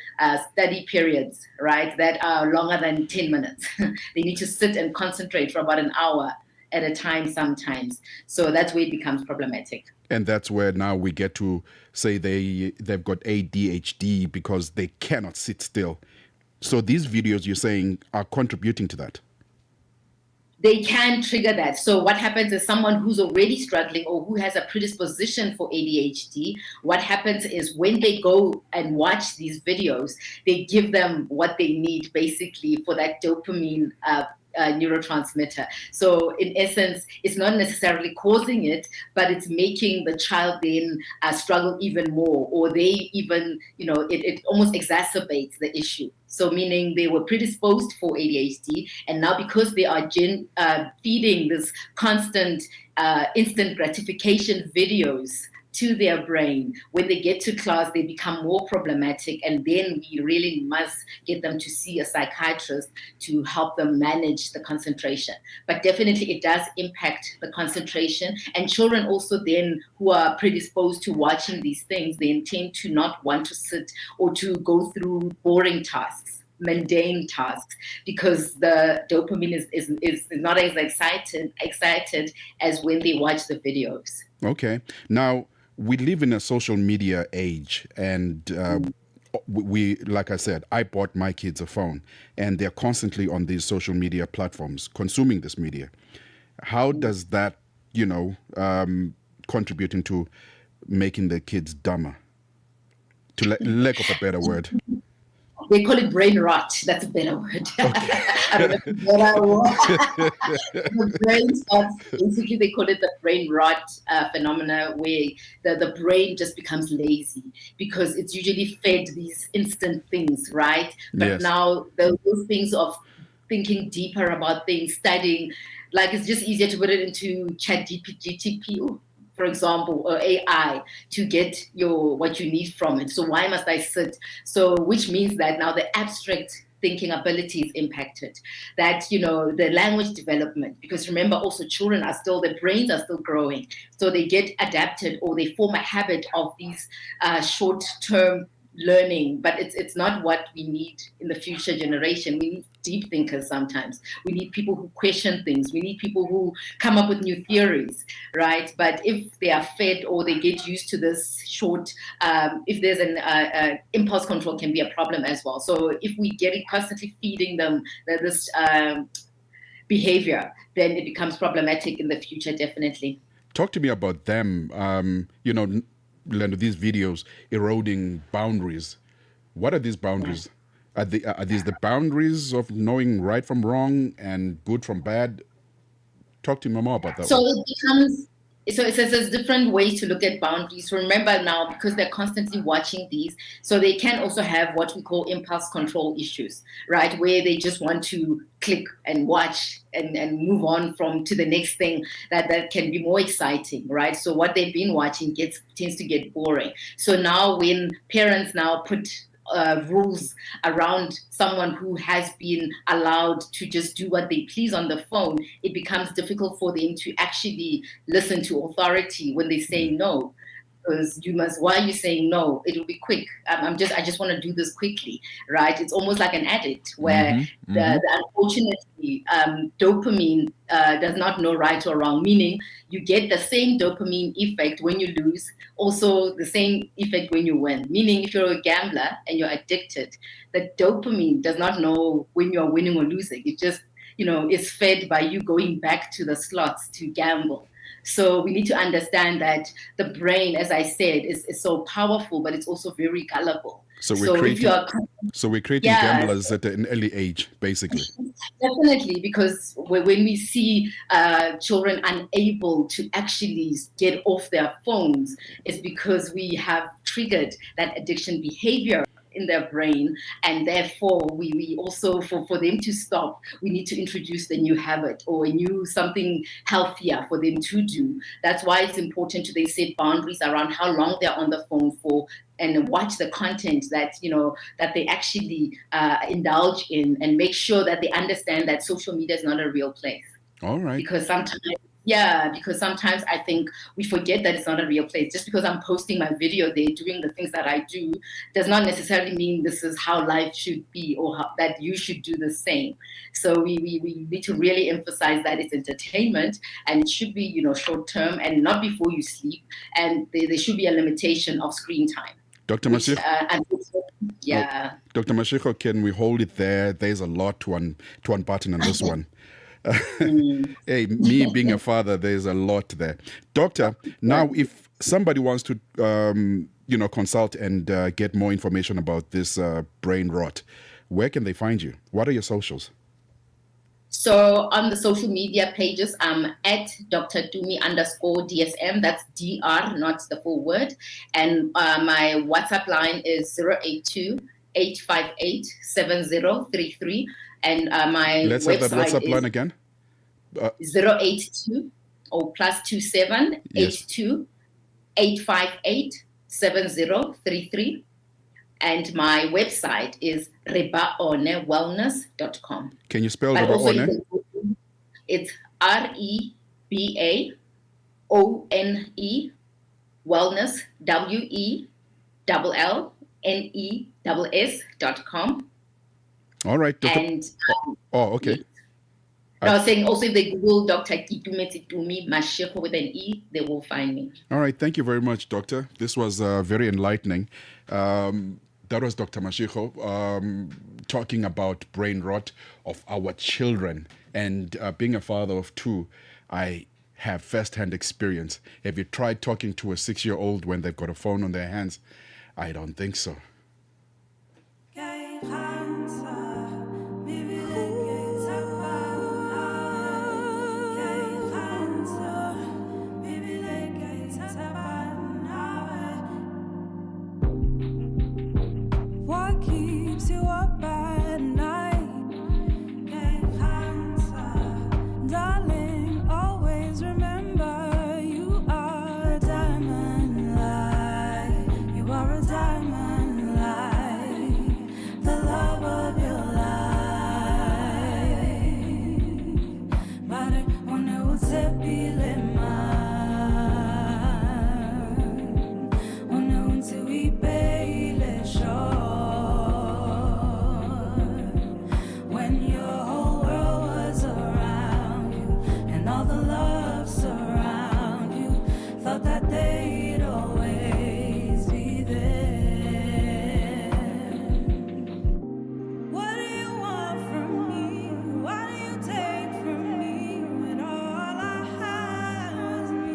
study periods, right, that are longer than 10 minutes. They need to sit and concentrate for about an hour at a time sometimes. So that's where it becomes problematic. And that's where now we get to say they've got ADHD because they cannot sit still. So these videos you're saying are contributing to that. They can trigger that. So what happens is someone who's already struggling or who has a predisposition for ADHD, what happens is when they go and watch these videos, they give them what they need basically for that dopamine neurotransmitter. So in essence, it's not necessarily causing it, but it's making the child then struggle even more, or they even, it almost exacerbates the issue. So meaning they were predisposed for ADHD, and now because they are feeding this constant instant gratification videos to their brain, when they get to class, they become more problematic, and then we really must get them to see a psychiatrist to help them manage the concentration. But definitely it does impact the concentration, and children also then who are predisposed to watching these things, they tend to not want to sit or to go through boring tasks, mundane tasks, because the dopamine is not as excited as when they watch the videos. Okay. Now, we live in a social media age, and we, like I said, I bought my kids a phone, and they're constantly on these social media platforms consuming this media. How does that, contributing to making the kids dumber? To lack of a better word. They call it brain rot. That's a better word. I don't know if it's better word. The brain starts, basically they call it the brain rot phenomena, where the brain just becomes lazy because it's usually fed these instant things, right? But Yes. now those things of thinking deeper about things, studying, like it's just easier to put it into ChatGPT, for example, or AI, to get what you need from it. So why must I sit? So which means that now the abstract thinking ability is impacted, that the language development, because remember also children are still, their brains are still growing, so they get adapted or they form a habit of these short-term learning, but it's not what we need in the future generation. We need deep thinkers sometimes. We need people who question things. We need people who come up with new theories, right? But if they are fed or they get used to this short, if there's an impulse control can be a problem as well. So if we get it constantly feeding them this behavior, then it becomes problematic in the future, definitely. Talk to me about them. Learn these videos eroding boundaries. What are these boundaries? Are these the boundaries of knowing right from wrong and good from bad? Talk to me more about that. So it becomes, there's different ways to look at boundaries. Remember now, because they're constantly watching these, so they can also have what we call impulse control issues, right? Where they just want to click and watch and move on to the next thing that can be more exciting, right? So what they've been watching tends to get boring. So now when parents now put rules around someone who has been allowed to just do what they please on the phone, it becomes difficult for them to actually listen to authority when they say no. Because why are you saying no? It will be quick. I just want to do this quickly, right? It's almost like an addict where unfortunately dopamine does not know right or wrong, meaning you get the same dopamine effect when you lose, also the same effect when you win. Meaning if you're a gambler and you're addicted, the dopamine does not know when you're winning or losing. It just, is fed by you going back to the slots to gamble. So we need to understand that the brain, as I said, is so powerful, but it's also very gullible. So we're creating gamblers at an early age, basically. Definitely, because when we see children unable to actually get off their phones, it's because we have triggered that addiction behavior in their brain, and therefore we also, for them to stop, we need to introduce the new habit or something healthier for them to do. That's why it's important to set boundaries around how long they're on the phone for, and watch the content that that they actually indulge in, and make sure that they understand that social media is not a real place. All right. Because sometimes I think we forget that it's not a real place. Just because I'm posting my video there, doing the things that I do, does not necessarily mean this is how life should be, or that you should do the same. So we need to really emphasize that it's entertainment, and it should be short term and not before you sleep, and there should be a limitation of screen time. Dr. Mashiko, Dr. Mashiko, can we hold it there? There's a lot to unbutton on this one. Hey, me being a father, there's a lot there. Doctor, now if somebody wants to consult and get more information about this brain rot, where can they find you? What are your socials? So on the social media pages, I'm at Dr. Tumi_DSM. That's DR, not the full word. And my WhatsApp line is 082-858-7033. And my Let's website have that WhatsApp is line again. 082 or +27 82 858-7033. And my website is rebaonewellness.com. Can you spell But also Rebaone? it's REBAONE wellness, WELLNESS.com. All right. Dr. And okay. I was saying also if they Google Dr. Kitume Mashego with an E, they will find me. All right. Thank you very much, Doctor. This was very enlightening. That was Dr. Mashego talking about brain rot of our children. And being a father of two, I have first-hand experience. Have you tried talking to a 6-year-old when they've got a phone on their hands? I don't think so. What keeps you up at night? Darling, always remember you are a diamond light. You are a diamond light, the love of your life. Mare one usepile one untuipele sure. When your whole world was around you and all the love surround you, thought that they'd always be there. What do you want from me? What do you take from me when all I had was me?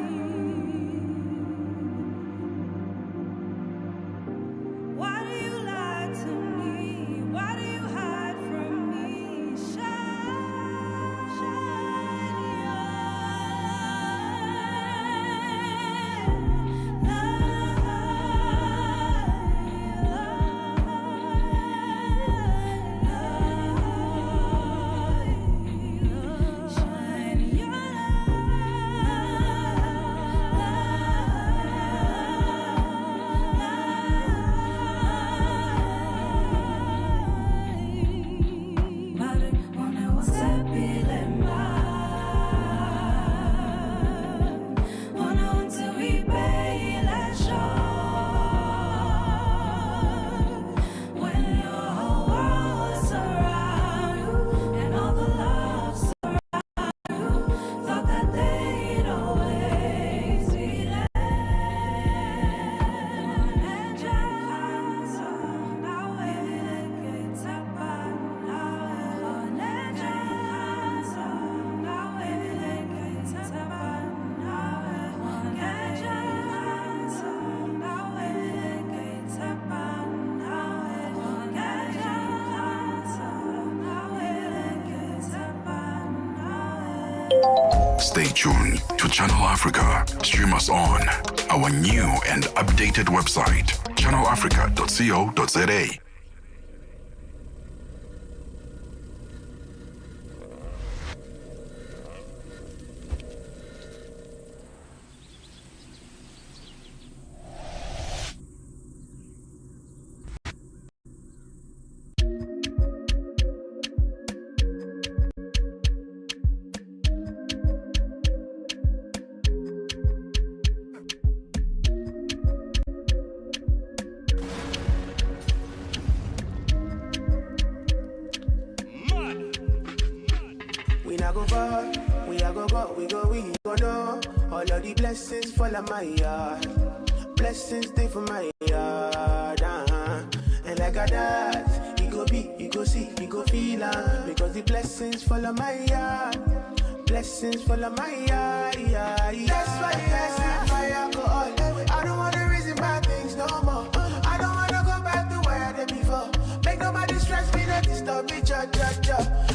Why do you lie to me? Why do you hide from me? Stay tuned to Channel Africa. Stream us on our new and updated website, channelafrica.co.za. We not go far, we are go go, we go know. All of the blessings fall on my yard. Blessings stay for my yard, And like a that, you go be, you go see, you go feel because the blessings fall on my yard. Blessings fall on my yard, That's why I say my alcohol. I don't wanna reason bad things no more. I don't wanna go back to where I did before. Make nobody stress me, not disturb me,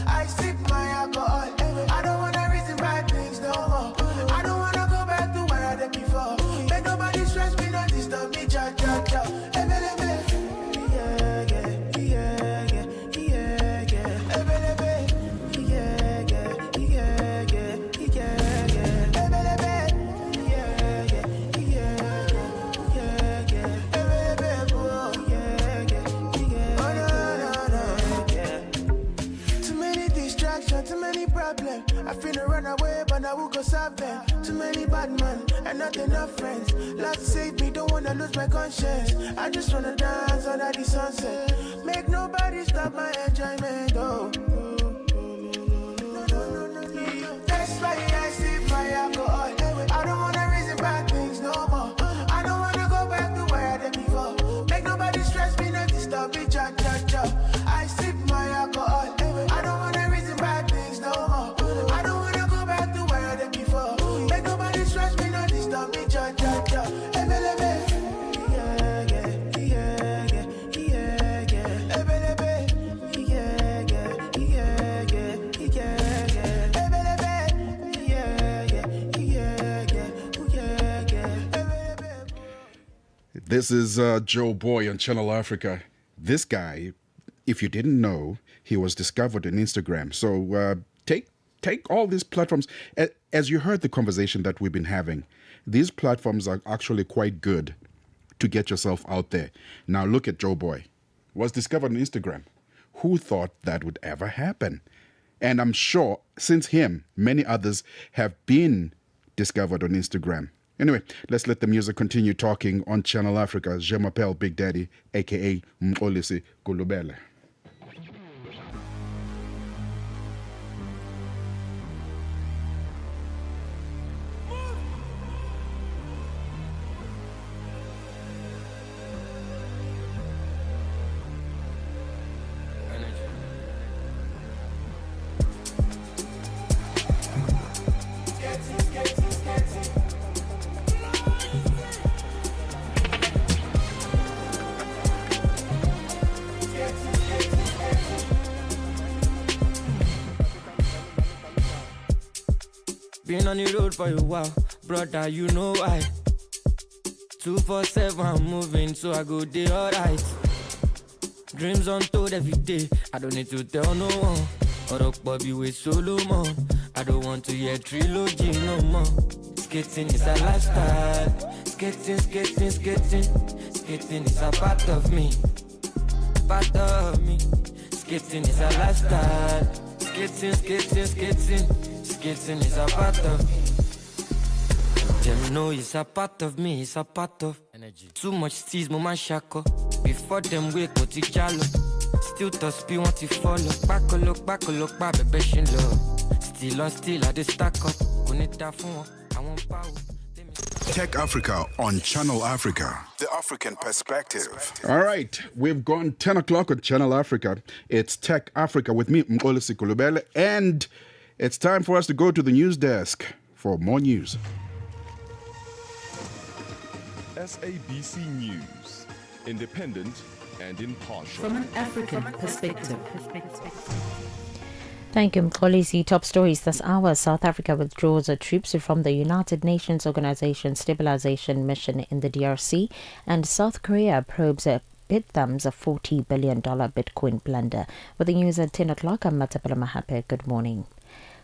I sip my alcohol. problem. I finna run away, but I will go solve them. Too many bad men and not enough friends. Lord save me, don't wanna lose my conscience. I just wanna dance under the sunset. Make nobody stop my enjoyment, oh. That's why I sip my alcohol. I don't wanna reason bad things no more. I don't wanna go back to where I did before. Make nobody stress me, not disturb me, cha cha cha. I sip my alcohol. I don't wanna reason bad things no more. I don't wanna go back to where I did before. Make nobody stress me, not disturb me, cha cha cha. This is Joe Boy on Channel Africa. This guy, if you didn't know, he was discovered on Instagram. So take all these platforms. As you heard the conversation that we've been having, these platforms are actually quite good to get yourself out there. Now look at Joe Boy. Was discovered on Instagram. Who thought that would ever happen? And I'm sure since him, many others have been discovered on Instagram. Anyway, let's let the music continue talking on Channel Africa. Je m'appelle Big Daddy, a.k.a. Mxolisi Kulubele. Been on the road for a while, brother, you know why. 247, I'm moving, so I go day alright. Dreams untold every day, I don't need to tell no one. Or up Bobby with Solomon, I don't want to hear trilogy no more. Skating is a lifestyle, skating is a part of me, Skating is a lifestyle, skating is a part of me. Them know it's a part of me, it's a part of energy. Too much steez, mama shako. Before them wake, go to jalo. Still to speed, want to follow. Back a look, baby, shin low. Still on still, I just stack up. Kunita phone, I want power. Tech Africa on Channel Africa, the African perspective. All right, we've gone 10 o'clock on Channel Africa. It's Tech Africa with me, Mxolisi Kulubele, and it's time for us to go to the news desk for more news. SABC News, independent and impartial. From an African perspective. Thank you, Mxolisi. Top stories this hour. South Africa withdraws troops from the United Nations Organization Stabilization Mission in the DRC, and South Korea probes BitThumb's $40 billion Bitcoin blunder. With the news at 10 o'clock, I'm Matapela Mahape. Good morning.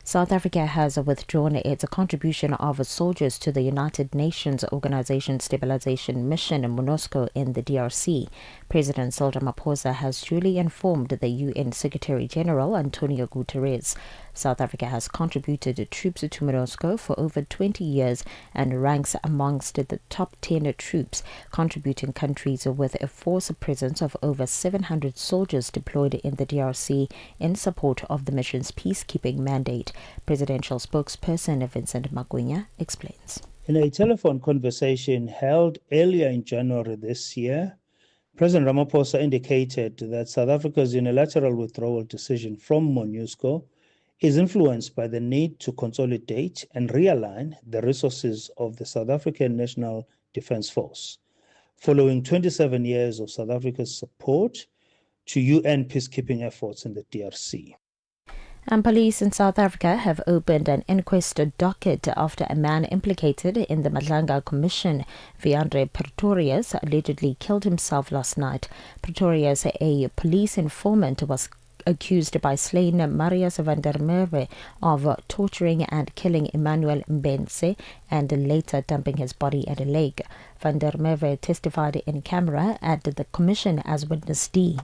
South Africa has withdrawn its contribution of soldiers to the United Nations Organization Stabilization Mission in MONUSCO in the DRC. President Cyril Ramaphosa has duly informed the UN Secretary-General Antonio Guterres. South Africa has contributed troops to MONUSCO for over 20 years and ranks amongst the top 10 troops contributing countries with a force presence of over 700 soldiers deployed in the DRC in support of the mission's peacekeeping mandate. Presidential spokesperson Vincent Magwinya explains. In a telephone conversation held earlier in January this year, President Ramaphosa indicated that South Africa's unilateral withdrawal decision from MONUSCO is influenced by the need to consolidate and realign the resources of the South African National Defence Force, following 27 years of South Africa's support to UN peacekeeping efforts in the DRC. And police in South Africa have opened an inquest docket after a man implicated in the Madlanga Commission, Viandre Pretorius, allegedly killed himself last night. Pretorius, a police informant, was accused by slain Marius van der Merwe of torturing and killing Emmanuel Mbense and later dumping his body at a lake. Van der Merwe testified in camera at the commission as witness D.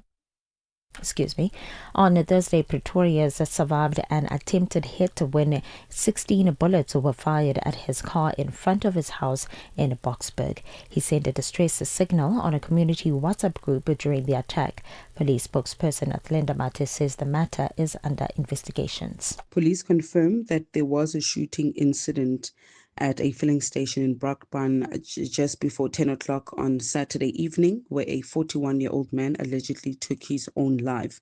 On Thursday, Pretoria survived an attempted hit when 16 bullets were fired at his car in front of his house in Boksburg. He sent a distress signal on a community WhatsApp group during the attack. Police spokesperson Athlenda Mate says the matter is under investigations. Police confirmed that there was a shooting incident at a filling station in Brakpan just before 10 o'clock on Saturday evening, where a 41-year-old man allegedly took his own life.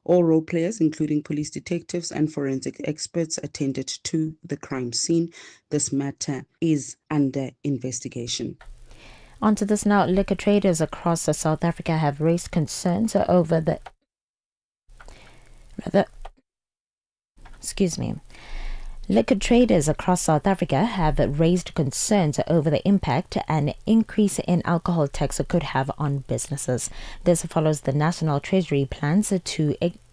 All role players, including police detectives and forensic experts, attended to the crime scene. This matter is under investigation. On to this now. Liquor traders across South Africa have raised concerns over the... Liquor traders across South Africa have raised concerns over the impact an increase in alcohol tax could have on businesses. This follows the National Treasury plans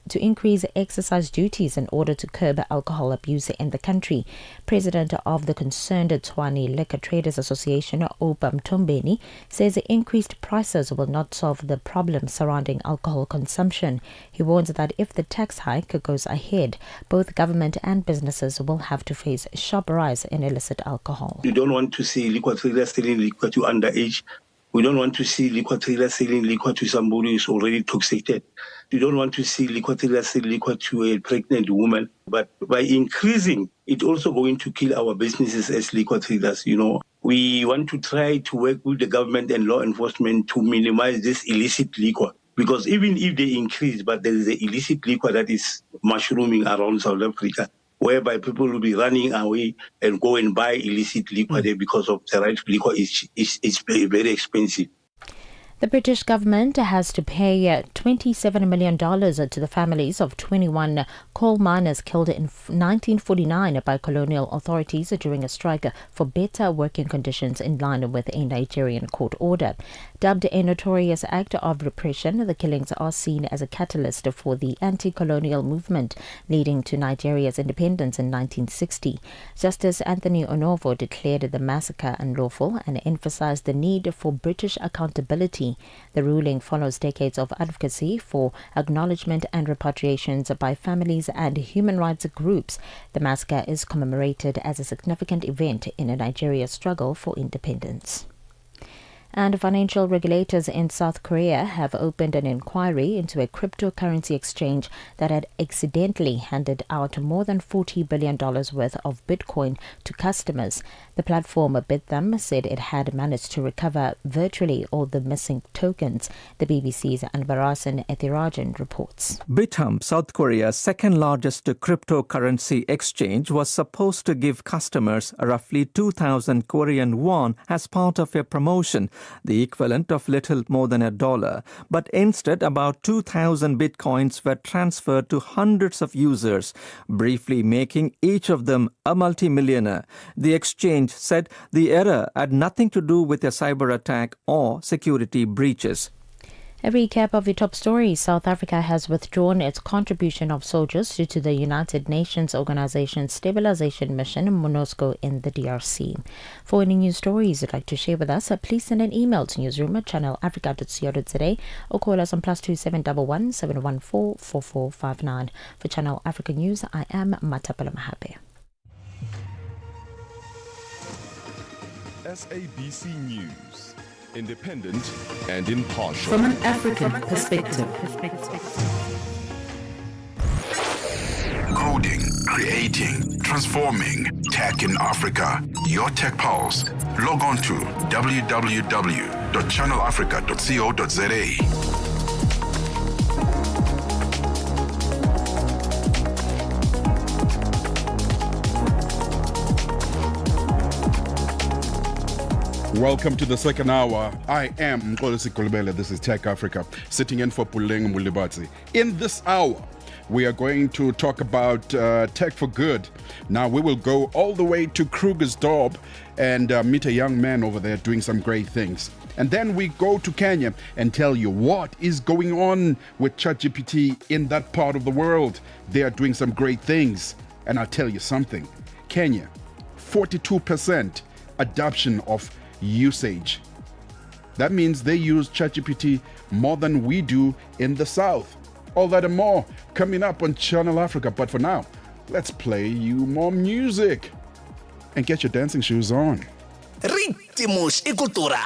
to increase excise duties in order to curb alcohol abuse in the country. President of the concerned Tshwane Liquor Traders Association, Oupa Mtombeni, says the increased prices will not solve the problem surrounding alcohol consumption. He warns that if the tax hike goes ahead, both government and businesses will have to face a sharp rise in illicit alcohol. You don't want to see liquor traders selling liquor to underage. We don't want to see liquor traders selling liquor to somebody who is already intoxicated. You don't want to see liquor traders selling liquor to a pregnant woman. But by increasing, it's also going to kill our businesses as liquor traders. We want to try to work with the government and law enforcement to minimize this illicit liquor. Because even if they increase, but there is an illicit liquor that is mushrooming around South Africa, whereby people will be running away and go and buy illicit liquor there because of the right liquor is very, very expensive. The British government has to pay $27 million to the families of 21 coal miners killed in 1949 by colonial authorities during a strike for better working conditions in line with a Nigerian court order. Dubbed a notorious act of repression, the killings are seen as a catalyst for the anti-colonial movement leading to Nigeria's independence in 1960. Justice Anthony Onovo declared the massacre unlawful and emphasized the need for British accountability. The ruling follows decades of advocacy for acknowledgement and repatriations by families and human rights groups. The massacre is commemorated as a significant event in Nigeria's struggle for independence. And financial regulators in South Korea have opened an inquiry into a cryptocurrency exchange that had accidentally handed out more than $40 billion worth of Bitcoin to customers. The platform Bithumb said it had managed to recover virtually all the missing tokens. The BBC's Anvarasan Ethirajan reports. Bithumb, South Korea's second largest cryptocurrency exchange, was supposed to give customers roughly 2,000 Korean won as part of a promotion, the equivalent of little more than $1. But instead, about 2,000 bitcoins were transferred to hundreds of users, briefly making each of them a multimillionaire. The exchange said the error had nothing to do with a cyber attack or security breaches. A recap of the top stories. South Africa has withdrawn its contribution of soldiers to the United Nations Organization Stabilization Mission, MONUSCO, in the DRC. For any news stories you'd like to share with us, please send an email to newsroom@channelafrica.co.za or call us on +2711 714 4459. For Channel Africa News, I am Matapala Mahape. SABC News. Independent and impartial. From an African perspective. Coding, creating, transforming tech in Africa. Your Tech Pulse. Log on to www.channelafrica.co.za. Welcome to the second hour. I am Mxolisi Kulubele. This is Tech Africa, sitting in for Puleng Mulibatsi. In this hour, we are going to talk about tech for good. Now, we will go all the way to Krugersdorp and meet a young man over there doing some great things. And then we go to Kenya and tell you what is going on with ChatGPT in that part of the world. They are doing some great things. And I'll tell you something. Kenya, 42% adoption of usage. That means they use ChatGPT more than we do in the South. All that and more coming up on Channel Africa. But for now, let's play you more music. And get your dancing shoes on. Ritmos e Cultura.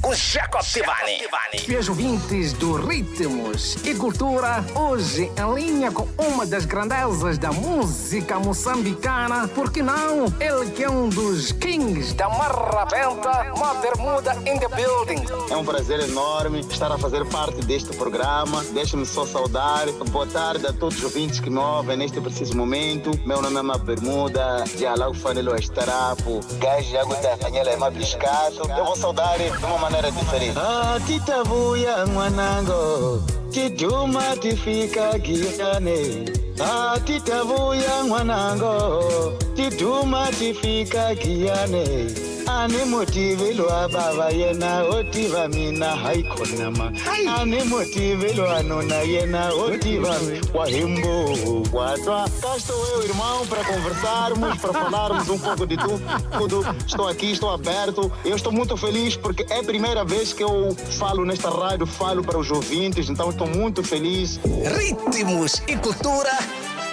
Com Jacob Tivani. Fiéis ouvintes do Ritmos e Cultura, hoje em linha com uma das grandezas da música moçambicana, porque não? Ele que é um dos kings da marrabenta, uma bermuda in the building. É um prazer enorme estar a fazer parte deste programa. Deixe-me só saudar. Boa tarde a todos os ouvintes que me ouvem neste preciso momento. Meu nome é Uma Bermuda, de Alau Fanelo Estarapo, gajo de água da Fanhela é Mabiscato. Eu vou saudar de uma maneira diferente. Ah, tita buia, mwanango, tiduma tifika giane. Ah, tita buia, mwanango, tiduma tifika giane. Ani motive lo ababa yena otiva mina haikonama. Ani motive lo anona yena otiva wahimbo watwa. Cá estou eu, irmão, para conversarmos, para falarmos um pouco de tudo. Estou aqui, estou aberto. Eu estou muito feliz porque é a primeira vez que eu falo nesta rádio, falo para os ouvintes, então estou muito feliz. Ritmos e Cultura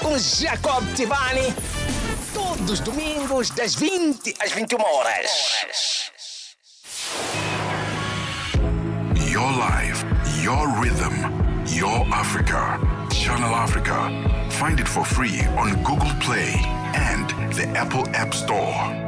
com Jacob Tivani. Todos os domingos, das 20 às 21 horas. Your life, your rhythm, your Africa. Channel Africa. Find it for free on Google Play and the Apple App Store.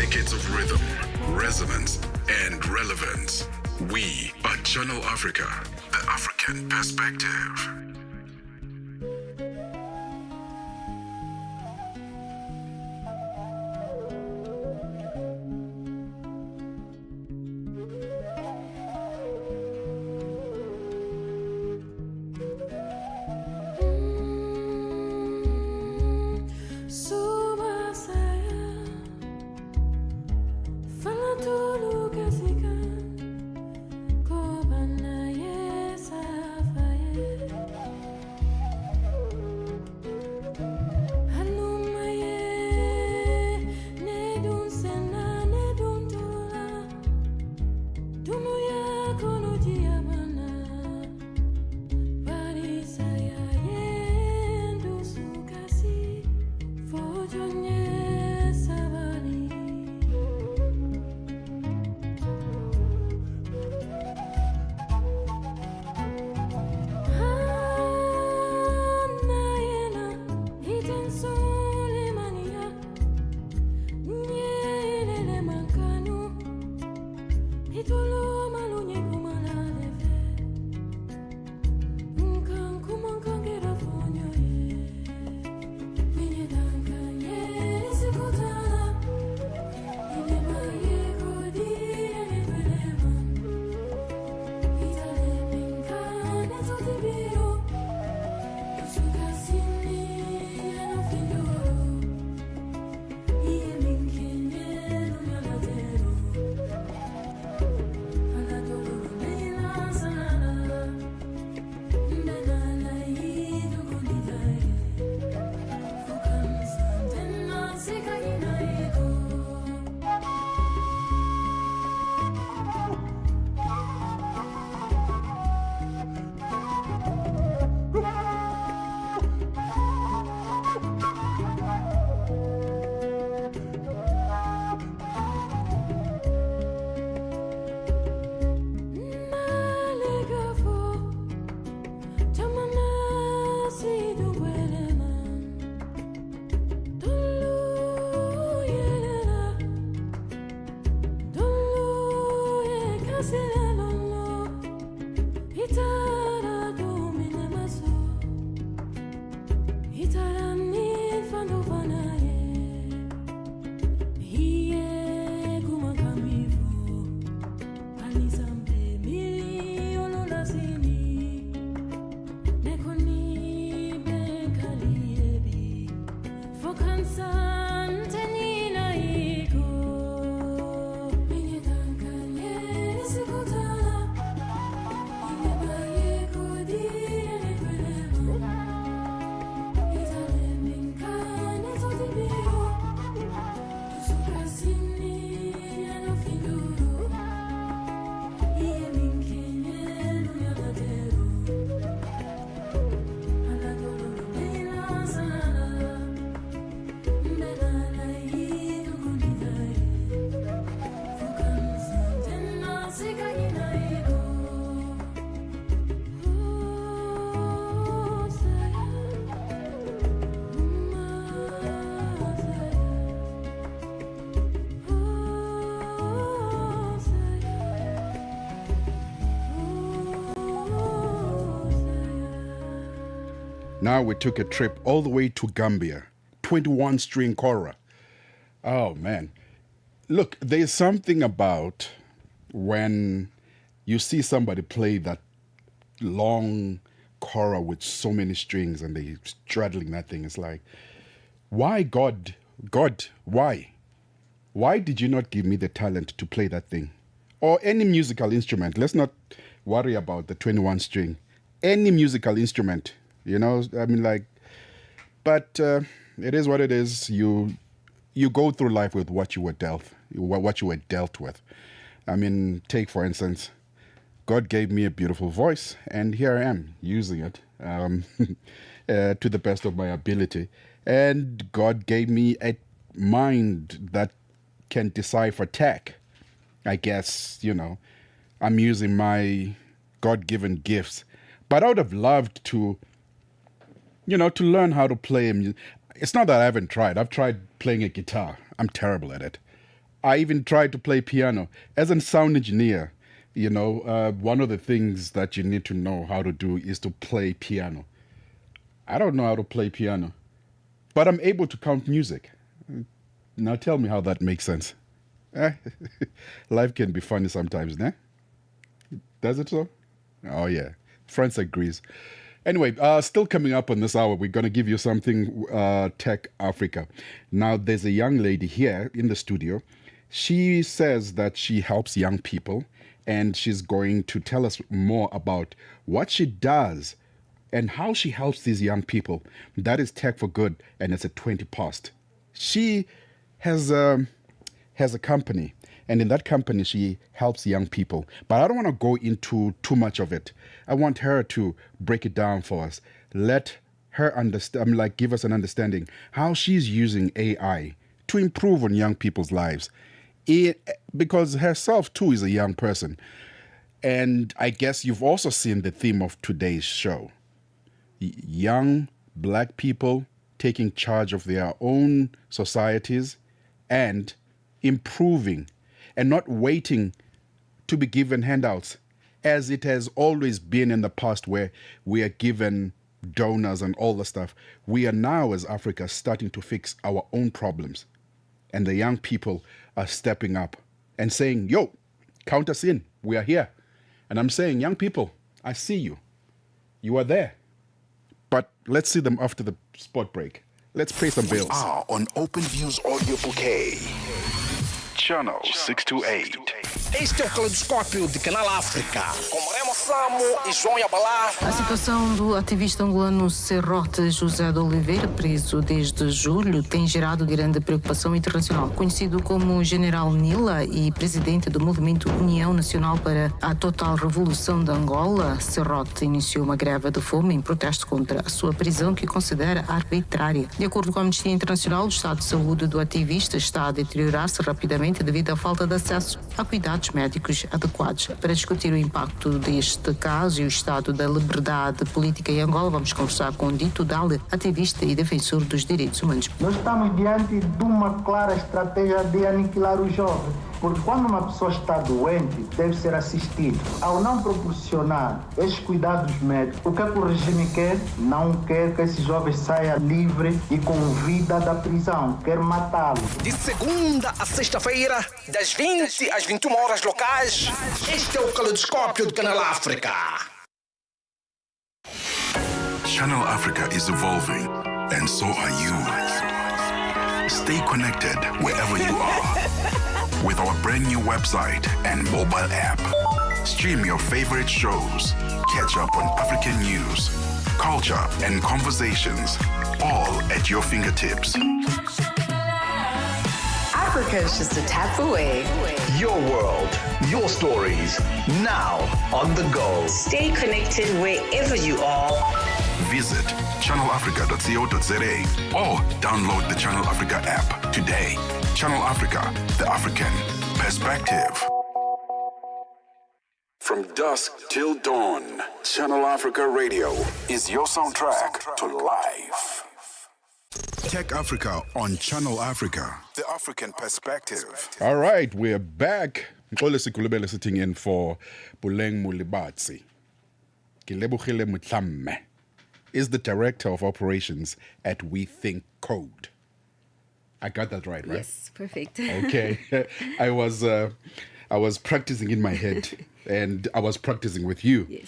Decades of rhythm, resonance, and relevance. We are Channel Africa, the African perspective. Now we took a trip all the way to Gambia, 21 string kora. Oh man. Look, there's something about when you see somebody play that long kora with so many strings and they straddling that thing. It's like, why God, why? Why did you not give me the talent to play that thing? Or any musical instrument. Let's not worry about the 21 string. Any musical instrument. You know, I mean, like, but it is what it is. You go through life with what you were dealt with. I mean, take for instance, God gave me a beautiful voice, and here I am using it to the best of my ability. And God gave me a mind that can decipher tech. I guess, you know, I'm using my God-given gifts, but I would have loved to. You know, to learn how to play music. It's not that I haven't tried. I've tried playing a guitar. I'm terrible at it. I even tried to play piano. As a sound engineer, one of the things that you need to know how to do is to play piano. I don't know how to play piano, but I'm able to count music. Now tell me how that makes sense. Life can be funny sometimes, né? Does it so? Oh, yeah. France agrees. Anyway, still coming up on this hour, we're going to give you something Tech Africa. Now, there's a young lady here in the studio. She says that she helps young people, and she's going to tell us more about what she does and how she helps these young people. That is Tech for Good, and it's at 20 past. She has a company, and in that company, she helps young people. But I don't want to go into too much of it. I want her to break it down for us. Let her understand, give us an understanding how she's using AI to improve on young people's lives. Because herself, too, is a young person. And I guess you've also seen the theme of today's show. Young black people taking charge of their own societies and improving and not waiting to be given handouts, as it has always been in the past, where we are given donors and all the stuff. We are now, as Africa, starting to fix our own problems. And the young people are stepping up and saying, yo, count us in. We are here. And I'm saying, young people, I see you. You are there. But let's see them after the sport break. Let's pay some bills. We are on Open Views Audio Bouquet. Channel 628. Este é o Caleidoscópio de Canal África, com Remo Samo e João Yabalá. A situação do ativista angolano Serrote José de Oliveira, preso desde julho, tem gerado grande preocupação internacional. Conhecido como General Nila e presidente do movimento União Nacional para a Total Revolução de Angola, Serrote iniciou uma greve de fome em protesto contra a sua prisão, que considera arbitrária. De acordo com a Amnistia Internacional, o estado de saúde do ativista está a deteriorar-se rapidamente devido à falta de acesso a cuidados médicos adequados. Para discutir o impacto deste caso e o estado da liberdade política em Angola, vamos conversar com Dito Dale, ativista e defensor dos direitos humanos. Nós estamos diante de uma clara estratégia de aniquilar o jovem, porque quando uma pessoa está doente, deve ser assistida. Ao não proporcionar esses cuidados médicos, o que o regime quer? Não quer que esse jovem saia livre e com vida da prisão, quer matá-lo. De segunda a sexta-feira, das 20 às 21 horas locais, este é o Caleidoscópio do Canal África. Channel Africa is evolving, and so are you. Stay connected wherever you are with our brand new website and mobile app. Stream your favorite shows, catch up on African news, culture, and conversations, all at your fingertips. Africa is just a tap away. Your world, your stories, now on the go. Stay connected wherever you are. Visit channelafrica.co.za or download the Channel Africa app today. Channel Africa, the African perspective. From dusk till dawn, Channel Africa Radio is your soundtrack to life. Tech Africa on Channel Africa, the African perspective. All right, we're back. Nkolesi Kulubele sitting in for Buleng Mulibatsi. Kilebogile Mutlamme is the director of operations at We Think Code. I got that right? Yes, perfect. Okay. I was practicing in my head, and I was practicing with you. Yes.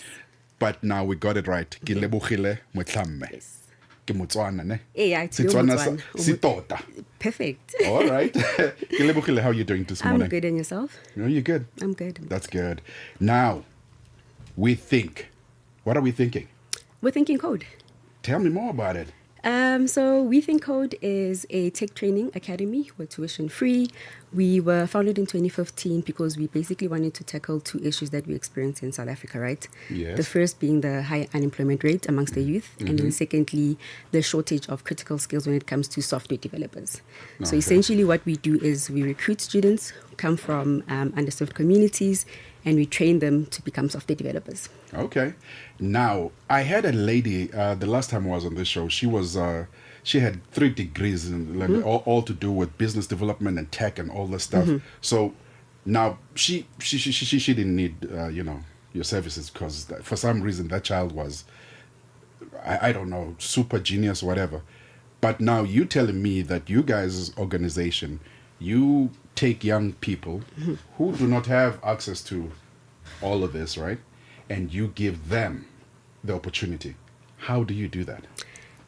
But now we got it right. Kilebogile Mutlamme. Yes. Ke Motswana, ne? Yeah, it's Setswana Sitota. Perfect. All right. Kilebogile, how are you doing this morning? I'm good, and yourself? No, you're good. I'm good. That's good. Now, we think. What are we thinking? We're thinking code. Tell me more about it. So We Think Code is a tech training academy. We're tuition free. We were founded in 2015 because we basically wanted to tackle two issues that we experience in South Africa, right? Yes. The first being the high unemployment rate amongst the youth, and then secondly, the shortage of critical skills when it comes to software developers. So Okay. essentially what we do is we recruit students who come from underserved communities, and we train them to become software developers. Okay. Now, I had a lady, the last time I was on this show, she was she had 3 degrees in like all to do with business development and tech and all this stuff. So now she didn't need your services because for some reason that child was I don't know, super genius, whatever. But now you telling me that you guys' organization, you take young people who do not have access to all of this, right? And you give them the opportunity. How do you do that?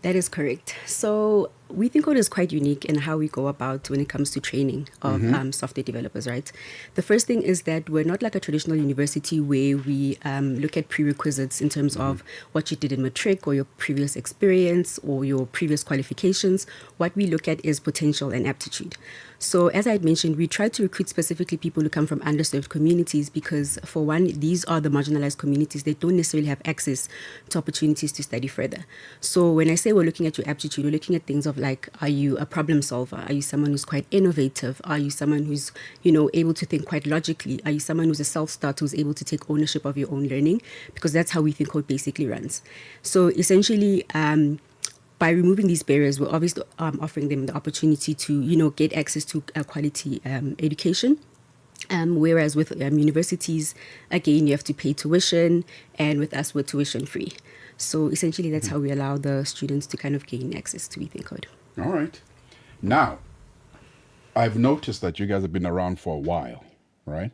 That is correct. So We think Code is quite unique in how we go about when it comes to training of software developers, right? The first thing is that we're not like a traditional university where we look at prerequisites in terms of what you did in matric or your previous experience or your previous qualifications. What we look at is potential and aptitude. So as I had mentioned, we try to recruit specifically people who come from underserved communities because, for one, these are the marginalized communities. They don't necessarily have access to opportunities to study further. So when I say we're looking at your aptitude, we're looking at things of like, are you a problem solver? Are you someone who's quite innovative? Are you someone who's, able to think quite logically? Are you someone who's a self-starter who's able to take ownership of your own learning? Because that's how we think Code basically runs. So essentially, by removing these barriers, we're obviously offering them the opportunity to, get access to quality education. Whereas with universities, again, you have to pay tuition, and with us, we're tuition free. So essentially, that's how we allow the students to kind of gain access to Think Code. All right. Now, I've noticed that you guys have been around for a while, right?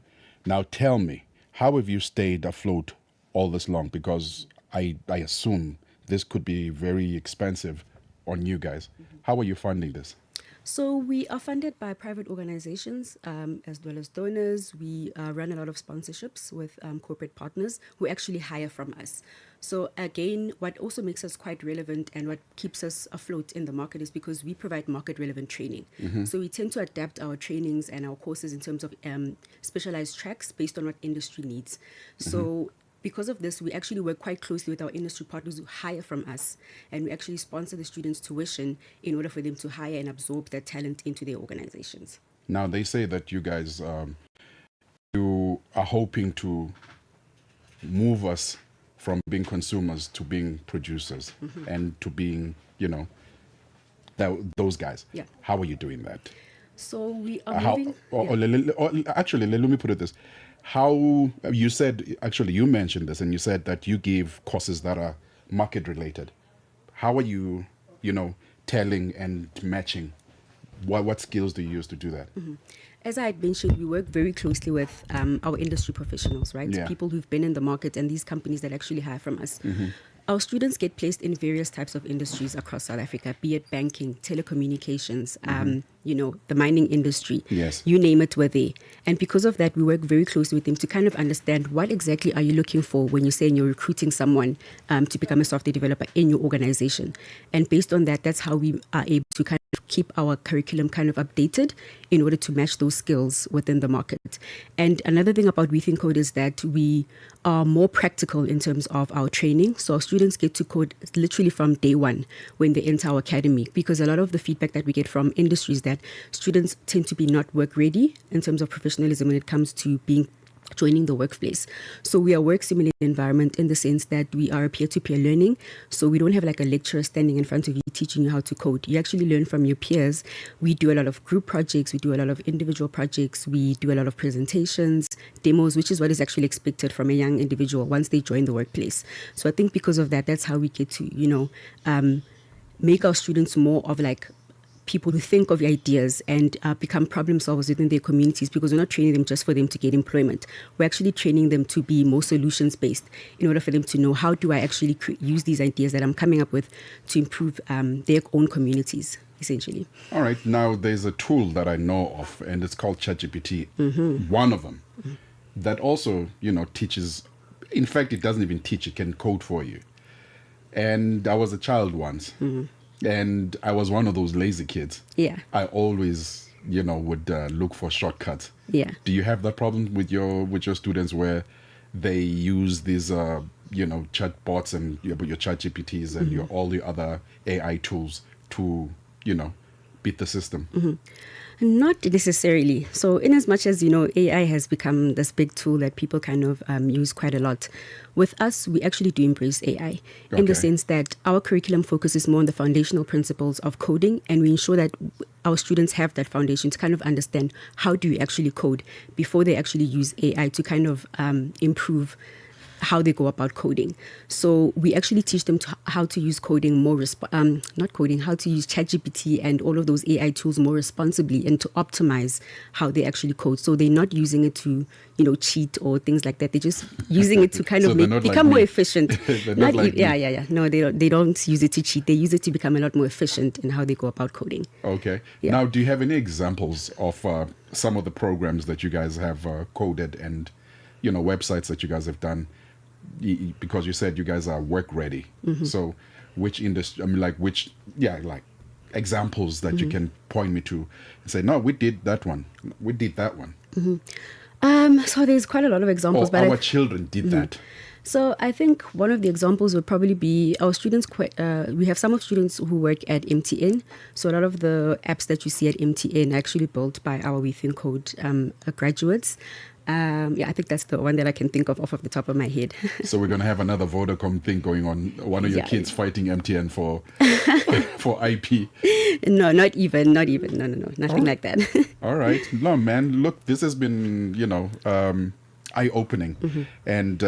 Now, tell me, how have you stayed afloat all this long? Because I assume this could be very expensive on you guys. How are you funding this? So we are funded by private organizations as well as donors. We run a lot of sponsorships with corporate partners who actually hire from us. So again, what also makes us quite relevant and what keeps us afloat in the market is because we provide market relevant training. So we tend to adapt our trainings and our courses in terms of specialized tracks based on what industry needs. So because of this, we actually work quite closely with our industry partners who hire from us, and we actually sponsor the students' tuition in order for them to hire and absorb their talent into their organizations. Now, they say that you guys, you are hoping to move us from being consumers to being producers and to being, those guys. Yeah. How are you doing that? So we are moving... Actually, let me put it this. How you said, actually, you mentioned this, and you said that you give courses that are market related. How are you, telling and matching? What skills do you use to do that? As I had mentioned, we work very closely with our industry professionals, right? Yeah. People who've been in the market and these companies that actually hire from us. Our students get placed in various types of industries across South Africa, be it banking, telecommunications, the mining industry. Yes. You name it, we're there. And because of that, we work very closely with them to kind of understand what exactly are you looking for when you're saying you're recruiting someone to become a software developer in your organization. And based on that, that's how we are able to kind of keep our curriculum kind of updated in order to match those skills within the market. And another thing about We Think Code is that we are more practical in terms of our training. So our students get to code literally from day one when they enter our academy, because a lot of the feedback that we get from industry is that students tend to be not work ready in terms of professionalism when it comes to joining the workplace. So we are a work simulated environment in the sense that we are peer-to-peer learning. So we don't have like a lecturer standing in front of you teaching you how to code. You actually learn from your peers. We do a lot of group projects. We do a lot of individual projects. We do a lot of presentations, demos, which is what is actually expected from a young individual once they join the workplace. So I think because of that, that's how we get to, make our students more of like people who think of ideas and become problem solvers within their communities, because we're not training them just for them to get employment. We're actually training them to be more solutions-based in order for them to know, how do I actually use these ideas that I'm coming up with to improve their own communities, essentially. All right. Now, there's a tool that I know of, and it's called ChatGPT. One of them that also, teaches. In fact, it doesn't even teach. It can code for you. And I was a child once. And I was one of those lazy kids. Yeah. I always, would look for shortcuts. Yeah. Do you have that problem with your students where they use these, chat bots and your chat GPTs and all the other AI tools to, beat the system? Not necessarily. So in as much as, AI has become this big tool that people kind of use quite a lot, with us, we actually do embrace AI in the sense that our curriculum focuses more on the foundational principles of coding, and we ensure that our students have that foundation to kind of understand how do you actually code before they actually use AI to kind of improve how they go about coding. So we actually teach them how to use coding how to use ChatGPT and all of those AI tools more responsibly and to optimize how they actually code. So they're not using it to, cheat or things like that. They're just using it to kind of become more efficient. No, they don't use it to cheat. They use it to become a lot more efficient in how they go about coding. Okay. Yeah. Now, do you have any examples of some of the programs that you guys have coded and, websites that you guys have done? Because you said you guys are work ready. So which industry, examples that you can point me to and say, no, we did that one. So there's quite a lot of examples. But our children did that. So I think one of the examples would probably be our students. We have some of students who work at MTN. So a lot of the apps that you see at MTN are actually built by our We Think Code graduates. I think that's the one that I can think of off the top of my head. So we're going to have another Vodacom thing going on. One of your kids fighting MTN for IP. No, not even. No, nothing like that. All right. No, man, look, this has been, eye-opening. And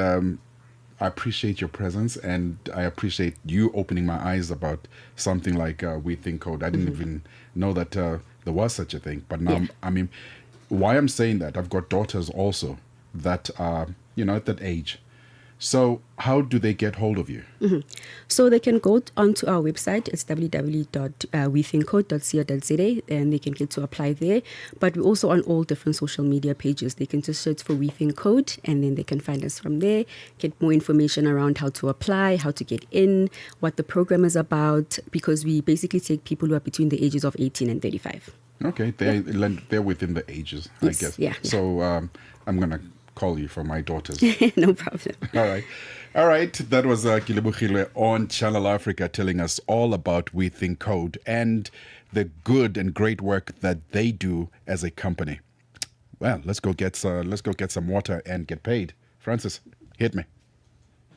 I appreciate your presence, and I appreciate you opening my eyes about something like We Think Code. I didn't even know that there was such a thing. But now, why I'm saying that, I've got daughters also that are, at that age. So how do they get hold of you? So they can go onto our website. It's www.wethinkcode.co.za, and they can get to apply there. But we're also on all different social media pages. They can just search for We Think Code, and then they can find us from there, get more information around how to apply, how to get in, what the program is about, because we basically take people who are between the ages of 18 and 35. Okay, they're within the ages, yes, I guess. Yeah. So I'm going to call you for my daughters. No problem. All right. That was Kilebogile on Channel Africa telling us all about We Think Code and the good and great work that they do as a company. Well, let's go get some water and get paid. Francis, hit me.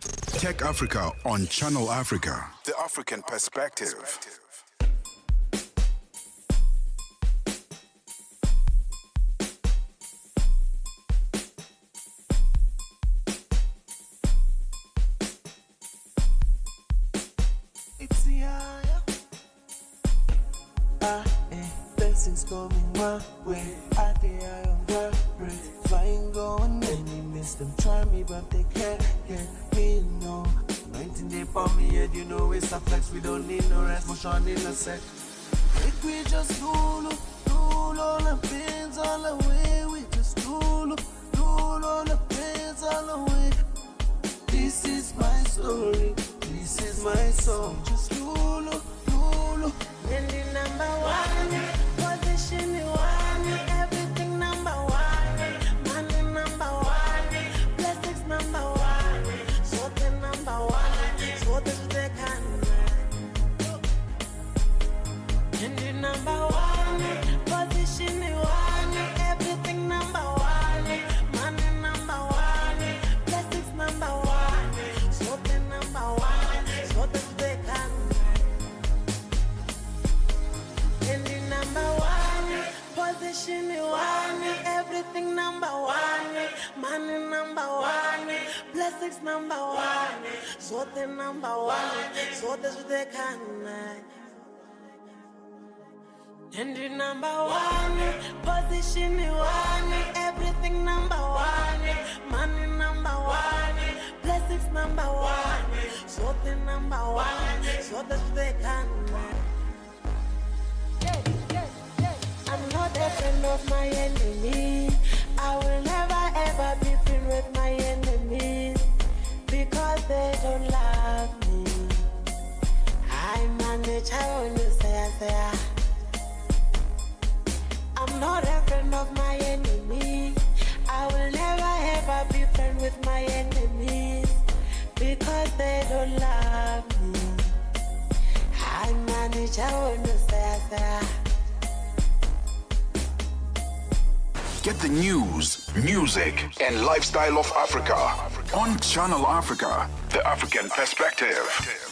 Tech Africa on Channel Africa, the African perspective. Blessings coming my way. I think I am vibrant. Flying going any miss them try me, but they can't get me, no. 19 day for me head, it's a flex. We don't need no rest, motion in a sec. If we just rule all the pains all the way. We just rule all the pains all the way. This is my story, this is my song. Just rule. And the number one, position one, everything number one, money number one, blessings number one, so the number one, so the can. And the number one, position one, everything number one, money number one, blessings number one, so the number one, so the can. Number one, position one, everything number one, money number one, blessings number one, so the number one, so that's what they can. And the number one, position one, everything number one, money number one, blessings number one, so the number one, so that's what they can. I'm not a friend of my enemy. I will never ever be friend with my enemies because they don't love me. I manage, I only say. I'm not a friend of my enemy. I will never ever be friend with my enemies because they don't love me. I manage, I only say. Get the news, music, and lifestyle of Africa on Channel Africa, the African perspective.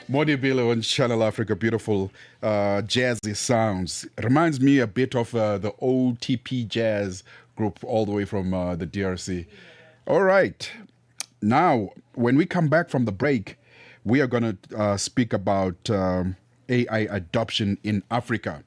Modi Bilo on Channel Africa, beautiful jazzy sounds. Reminds me a bit of the OTP Jazz group all the way from the DRC. All right. Now, when we come back from the break, we are going to speak about AI adoption in Africa.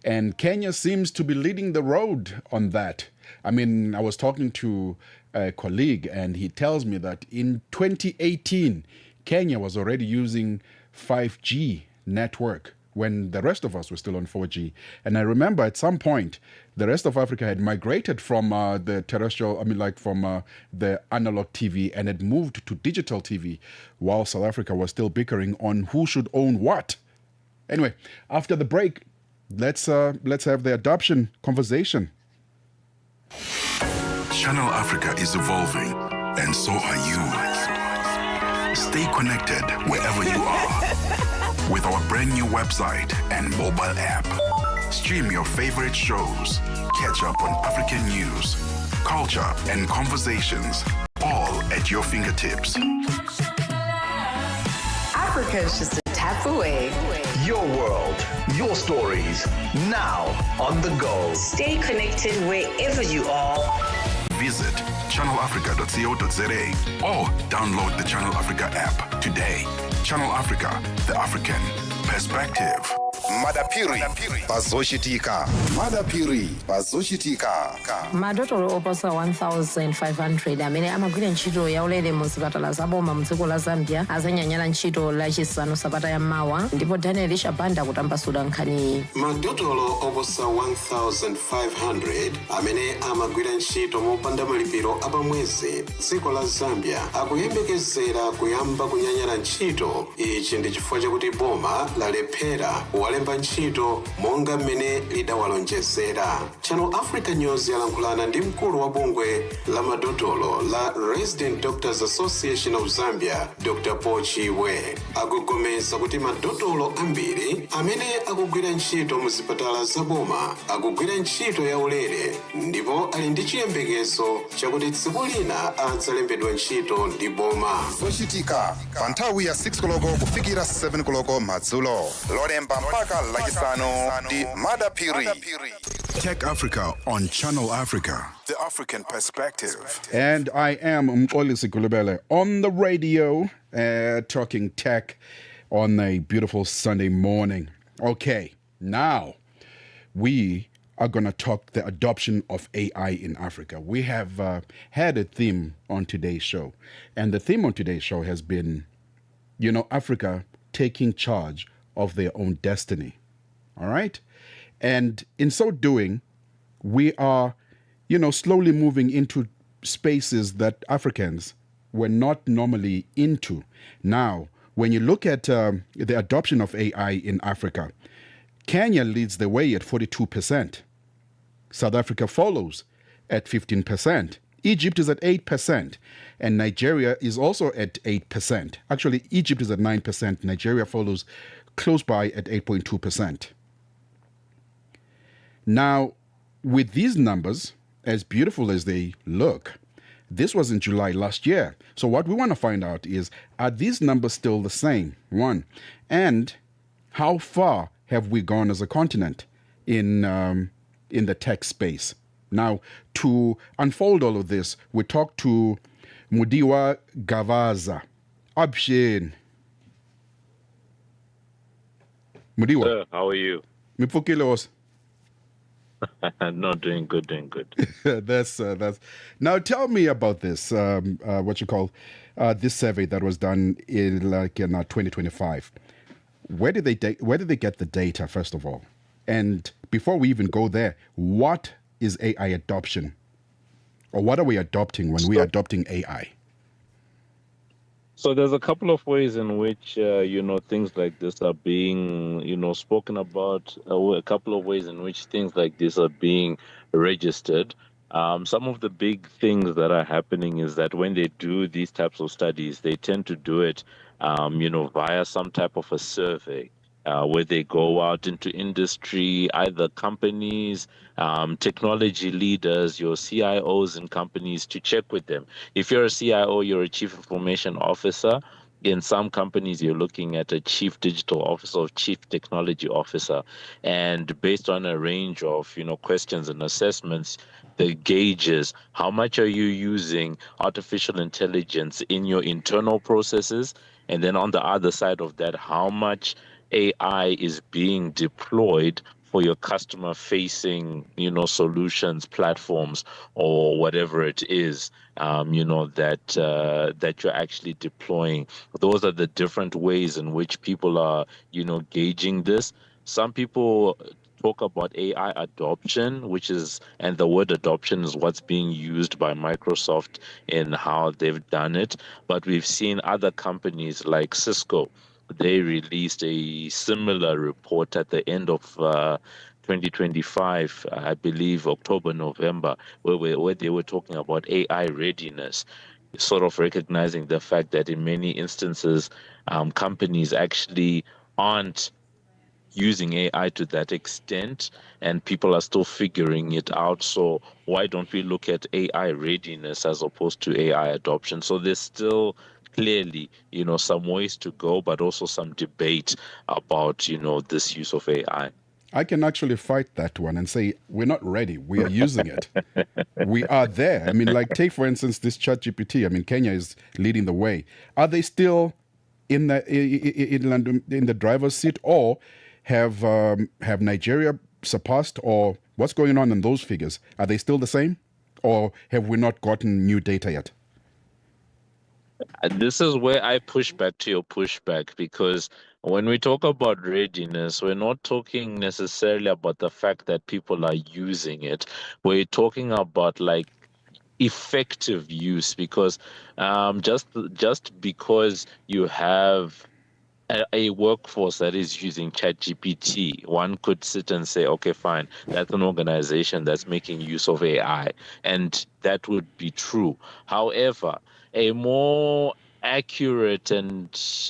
And Kenya seems to be leading the road on that. I mean, I was talking to a colleague and he tells me that in 2018, Kenya was already using 5G network when the rest of us were still on 4G. And I remember at some point, the rest of Africa had migrated from the terrestrial, from the analog TV and had moved to digital TV, while South Africa was still bickering on who should own what. Anyway, after the break, let's have the adoption conversation. Channel Africa is evolving, and so are you. Stay connected wherever you are with our brand new website and mobile app. Stream your favorite shows, catch up on African news, culture, and conversations, all at your fingertips. Africa is just a tap away. Your world, your stories, now on the go. Stay connected wherever you are. Visit channelafrica.co.za or download the Channel Africa app today. Channel Africa, the African perspective. Madapiri pazoshitika. Madapiri pazoshitika. Madotolo oposa 1,500 amene amagwira ntchito yaulere mu zipatala zaboma mu dziko la Zambia azanyanyala ntchito lachisanu sabata ya mawa ndipo Daniel Shabanda kutambasula nkhani. Madotolo oposa 1,500 amene amagwira ntchito mopanda malipiro apamwezi dziko la Zambia akuyembekezera kuyamba kunyanyala ntchito. Ichi ndi chifukwa chakuti boma lalephera kulemba ntchito monga mmene lidawalonjezera. Channel Africa News yalankhulana ndi mkulu wa bungwe la madotolo la Resident Doctors Association of Zambia, Dr. Paul Chiwe, akugomeza kuti madotolo ambiri amene akugwira ntchito mu zipatala zaboma akugwira ntchito yaulere ndipo ali ndi chiyembekezo chakuti tsiku lina adzalembedwa ntchito ndi boma. zochitika pa nthawi ya 6 koloko kufikira 7 koloko madzulo lolemba mpaka lachisanu ndi Madapiri. Tech Africa on Channel Africa, the African perspective. And I am Mxolisi Gulubele on the radio, talking tech on a beautiful Sunday morning. Okay, now we are going to talk the adoption of AI in Africa. We have had a theme on today's show, and the theme on today's show has been, Africa taking charge of their own destiny. All right? And in so doing, we are, slowly moving into spaces that Africans were not normally into. Now, when you look at the adoption of AI in Africa, Kenya leads the way at 42%. South Africa follows at 15%. Egypt is at 8%. And Nigeria is also at 8%. Actually, Egypt is at 9%. Nigeria follows close by at 8.2%. Now, with these numbers, as beautiful as they look, this was in July last year. So what we want to find out is, are these numbers still the same? One. And how far have we gone as a continent in the tech space? Now, to unfold all of this, we talked to Mudiwa Gavaza. Abshin. Mudiwa. Sir, how are you? Mipukilos. No, doing good. That's now. Tell me about this. This survey that was done in 2025. Where did they get the data, first of all? And before we even go there, what is AI adoption, or what are we adopting when we are adopting AI? So there's a couple of ways in which things like this are being spoken about. A couple of ways in which things like this are being registered. Some of the big things that are happening is that when they do these types of studies, they tend to do it, via some type of a survey. Where they go out into industry, either companies, technology leaders, your CIOs in companies, to check with them. If you're a CIO, you're a chief information officer. In some companies, you're looking at a chief digital officer or chief technology officer. And based on a range of, questions and assessments, the gauges, how much are you using artificial intelligence in your internal processes? And then on the other side of that, how much AI is being deployed for your customer-facing, solutions, platforms, or whatever it is, that you're actually deploying. Those are the different ways in which people are, gauging this. Some people talk about AI adoption, and the word adoption is what's being used by Microsoft in how they've done it. But we've seen other companies like Cisco. They released a similar report at the end of 2025, I believe October, November, where they were talking about AI readiness, sort of recognizing the fact that in many instances, companies actually aren't using AI to that extent, and people are still figuring it out. So why don't we look at AI readiness as opposed to AI adoption? So there's still clearly, some ways to go, but also some debate about, this use of AI. I can actually fight that one and say, we're not ready. We are using it. We are there. I mean, take, for instance, this ChatGPT. I mean, Kenya is leading the way. Are they still in the driver's seat, or have Nigeria surpassed, or what's going on in those figures? Are they still the same, or have we not gotten new data yet? This is where I push back to your pushback, because when we talk about readiness, we're not talking necessarily about the fact that people are using it. We're talking about effective use, because just because you have a workforce that is using ChatGPT, one could sit and say, okay, fine, that's an organization that's making use of AI, and that would be true. However, a more accurate and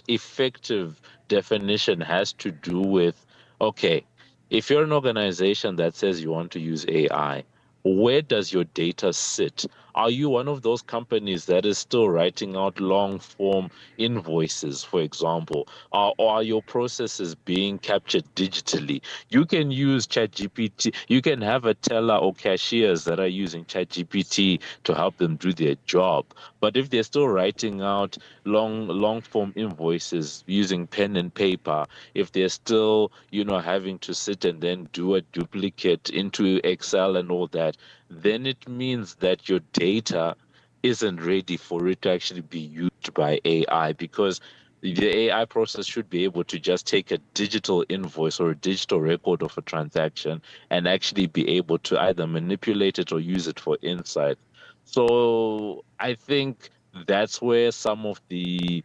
effective definition has to do with, okay, if you're an organization that says you want to use AI, where does your data sit? Are you one of those companies that is still writing out long form invoices, for example? Or are your processes being captured digitally? You can use ChatGPT. You can have a teller or cashiers that are using ChatGPT to help them do their job. But if they're still writing out long form invoices using pen and paper, if they're still, having to sit and then do a duplicate into Excel and all that, then it means that your data isn't ready for it to actually be used by AI, because the AI process should be able to just take a digital invoice or a digital record of a transaction and actually be able to either manipulate it or use it for insight. So I think that's where some of the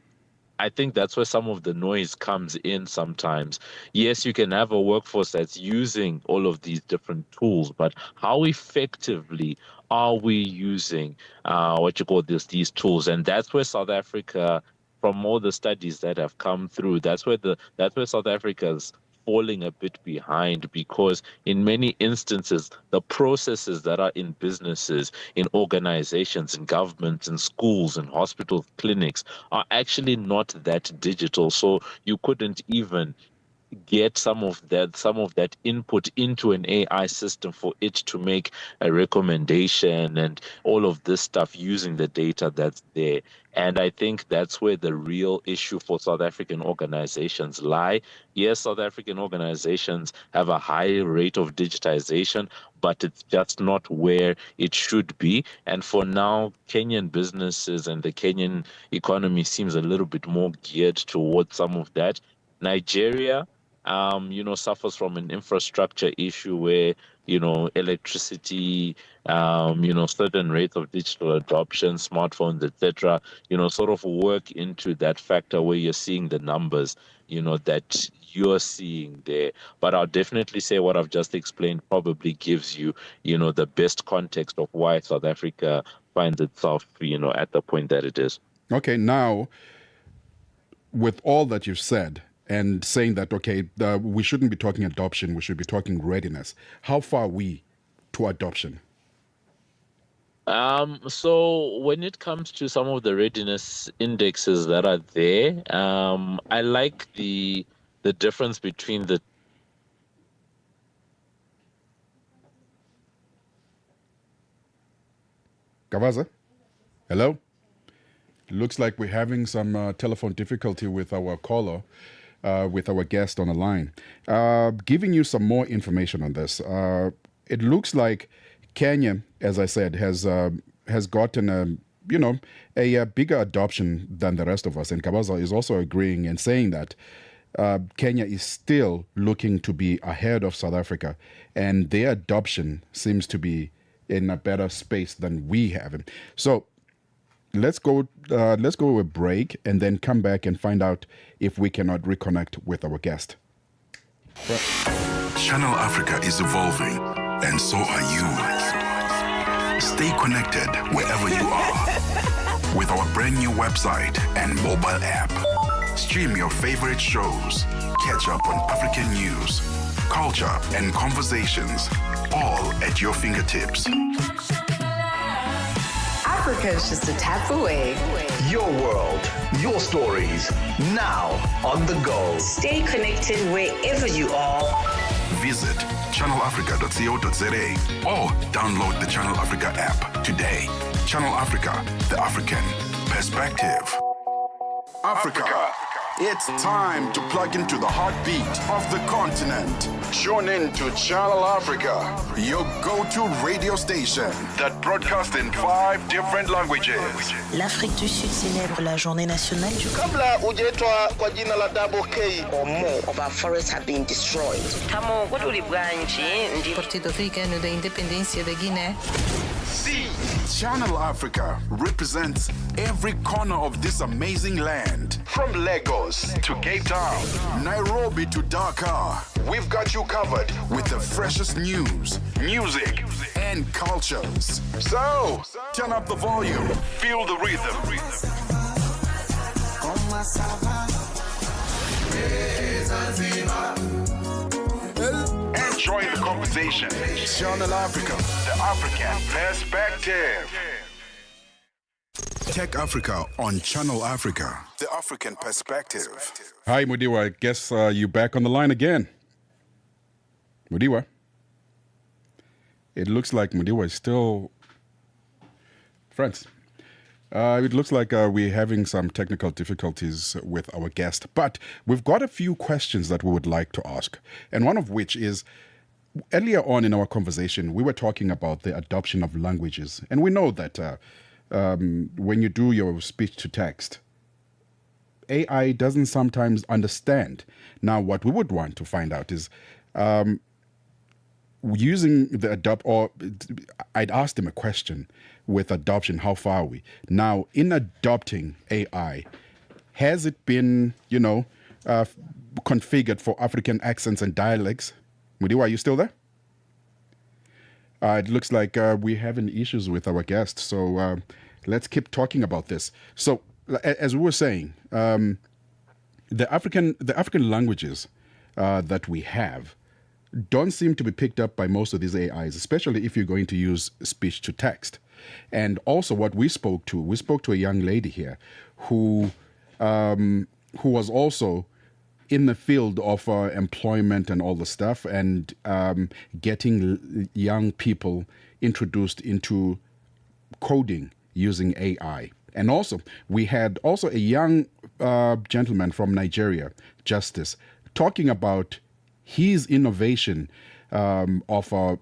noise comes in sometimes. Yes, you can have a workforce that's using all of these different tools, but how effectively are we using these tools? And that's where South Africa, from all the studies that have come through, that's where South Africa's falling a bit behind, because in many instances, the processes that are in businesses, in organizations, in governments, in schools, in hospitals, clinics, are actually not that digital. So you couldn't even get some of that input into an AI system for it to make a recommendation and all of this stuff using the data that's there. And I think that's where the real issue for South African organizations lie. Yes, South African organizations have a high rate of digitization, but it's just not where it should be. And for now, Kenyan businesses and the Kenyan economy seems a little bit more geared towards some of that. Nigeria, suffers from an infrastructure issue where, electricity, certain rates of digital adoption, smartphones, etc., sort of work into that factor where you're seeing the numbers, that you're seeing there. But I'll definitely say what I've just explained probably gives you, the best context of why South Africa finds itself, at the point that it is. Okay, now, with all that you've said, and saying that, we shouldn't be talking adoption, we should be talking readiness. How far are we to adoption? So when it comes to some of the readiness indexes that are there, I like the difference between the... Kavaza? Hello? Looks like we're having some telephone difficulty with our caller. With our guest on the line. Giving you some more information on this. It looks like Kenya, as I said, has gotten a bigger adoption than the rest of us. And Kabaza is also agreeing and saying that Kenya is still looking to be ahead of South Africa, and their adoption seems to be in a better space than we have. So let's go a break and then come back and find out if we cannot reconnect with our guest. Channel Africa is evolving, and so are you. Stay connected wherever you are with our brand new website and mobile app. Stream your favorite shows, catch up on African news, culture, and conversations, all at your fingertips. Africa is just a tap away. Your world, your stories, now on the go. Stay connected wherever you are. Visit channelafrica.co.za or download the Channel Africa app today. Channel Africa, the African perspective. Africa. It's time to plug into the heartbeat of the continent. Tune in to Channel Africa, your go-to radio station that broadcasts in 5 different languages. L'Afrique du Sud célèbre la journée nationale du Kabla hujaitwa kwa jina la Double K, or more of our forests have been destroyed. Partido Africano da Independência da Guiné. See Channel Africa represents every corner of this amazing land. From Lagos to Cape Town, Nairobi to Dakar, we've got you covered with the freshest news, music, and cultures. So, turn up the volume, feel the rhythm. Enjoy the conversation. Channel Africa, the African perspective. Tech Africa on Channel Africa, the African perspective. Hi, Mudiwa. I guess you're back on the line again. Mudiwa. It looks like Mudiwa is still... Friends, it looks like we're having some technical difficulties with our guest, but we've got a few questions that we would like to ask. And one of which is, earlier on in our conversation, we were talking about the adoption of languages. And we know that when you do your speech to text, AI doesn't sometimes understand. Now, what we would want to find out is using the I'd asked him a question with adoption, how far are we? Now, in adopting AI, has it been, configured for African accents and dialects? Mudiwa, are you still there? It looks like we're having issues with our guest, so let's keep talking about this. So, as we were saying, the African languages that we have don't seem to be picked up by most of these AIs, especially if you're going to use speech to text. And also, what we spoke to a young lady here who was also in the field of employment and all the stuff, and getting young people introduced into coding using AI. And also, we had also a young gentleman from Nigeria, Justice, talking about his innovation of a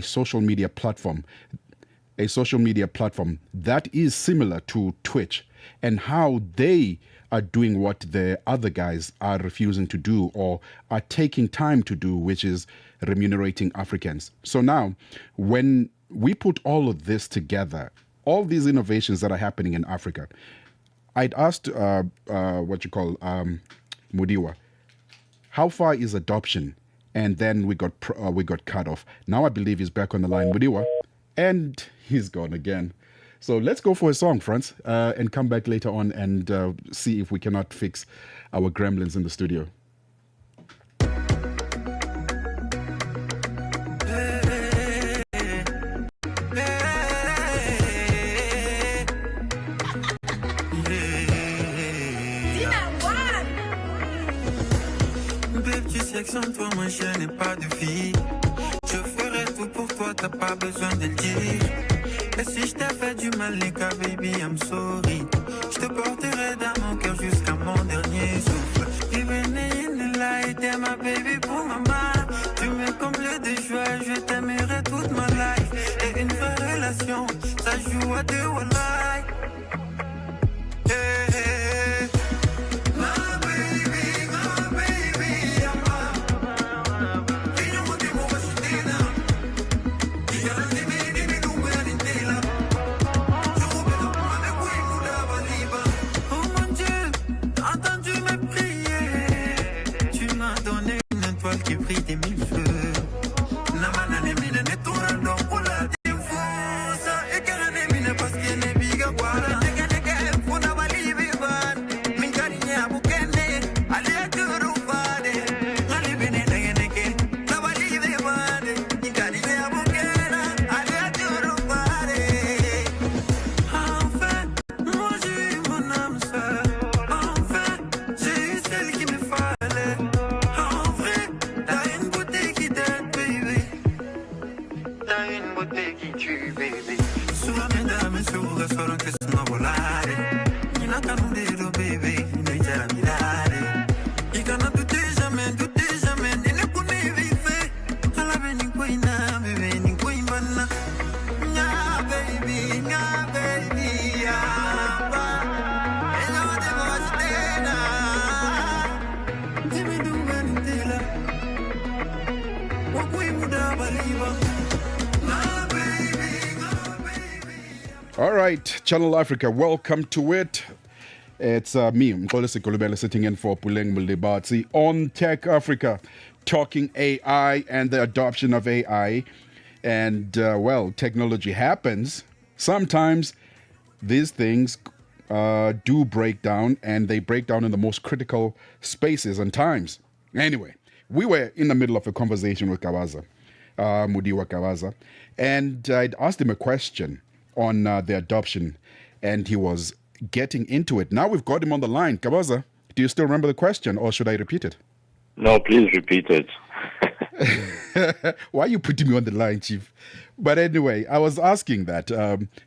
social media platform, that is similar to Twitch, and how they are doing what the other guys are refusing to do or are taking time to do, which is remunerating Africans. So now, when we put all of this together, all these innovations that are happening in Africa, I'd asked Mudiwa, how far is adoption? And then we got cut off. Now I believe he's back on the line, Mudiwa, and he's gone again. So let's go for a song, friends, and come back later on and see if we cannot fix our gremlins in the studio. Sans toi, moi je n'ai pas de vie. Je ferai tout pour toi, t'as pas besoin de le dire. Et si je t'ai fait du mal, les gars, baby, I'm sorry. Je te porterai dans mon cœur jusqu'à mon dernier souffle. Even in the light, t'es ma baby pour maman. Tu me combles de joie, je t'aimerai toute ma life. Et une vraie relation, ça joue à deux, wallahi. Hey, hey. Qui brille des mille feux. Namanane mine ne tourando pula di fusa. E carane mine pas que ne biga guara. Nega nega funa bali biban. Min cariñe abukene. Ale aturu fade. Ale bene nege nege. Na bali biban. Min cariñe abukene. Ale aturu fade. Enfin, moi j'ai eu mon âme sœur. Enfin, j'ai eu celle qui me fallait. Sulla medame sulla solo che sono volare. Mi la candelo baby, noi c'è da mirare. I cana tutti jamais, ne ne conevi fe. Alla bene in quei na, bebe in quei banna. Nya baby, ya ba. E no te vas tena. Dimmi dove intela. Wa quei muda baliva. All right, Channel Africa, welcome to it. It's me, Mkolisi Kulubela, sitting in for Puleng Mulibatsi on Tech Africa, talking AI and the adoption of AI. And, technology happens. Sometimes these things do break down, and they break down in the most critical spaces and times. Anyway, we were in the middle of a conversation with Kawaza, Mudiwa Kawaza, and I'd asked him a question on the adoption, and he was getting into it. Now we've got him on the line. Kawaza, do you still remember the question, or should I repeat it? No, please repeat it. Why are you putting me on the line, Chief? But anyway, I was asking that,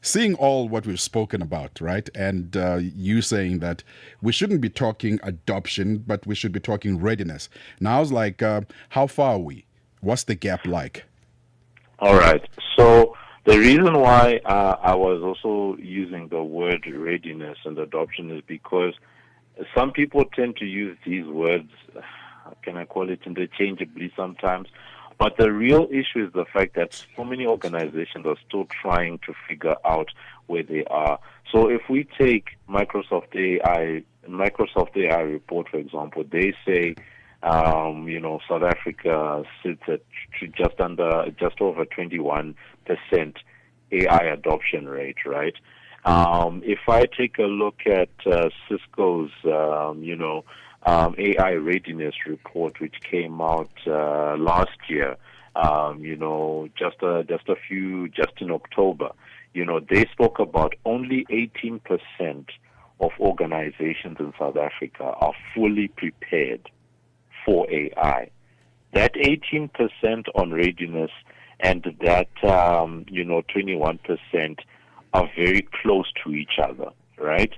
seeing all what we've spoken about, right? And you saying that we shouldn't be talking adoption, but we should be talking readiness. Now I was like, how far are we? What's the gap like? All right. So the reason why I was also using the word readiness and adoption is because some people tend to use these words, can I call it interchangeably sometimes? But the real issue is the fact that so many organizations are still trying to figure out where they are. So if we take Microsoft AI report, for example, they say, South Africa sits at just over 21% AI adoption rate, right? If I take a look at Cisco's, AI readiness report, which came out last year, just in October, they spoke about only 18% of organizations in South Africa are fully prepared for AI. That 18% on readiness and that 21% are very close to each other, right?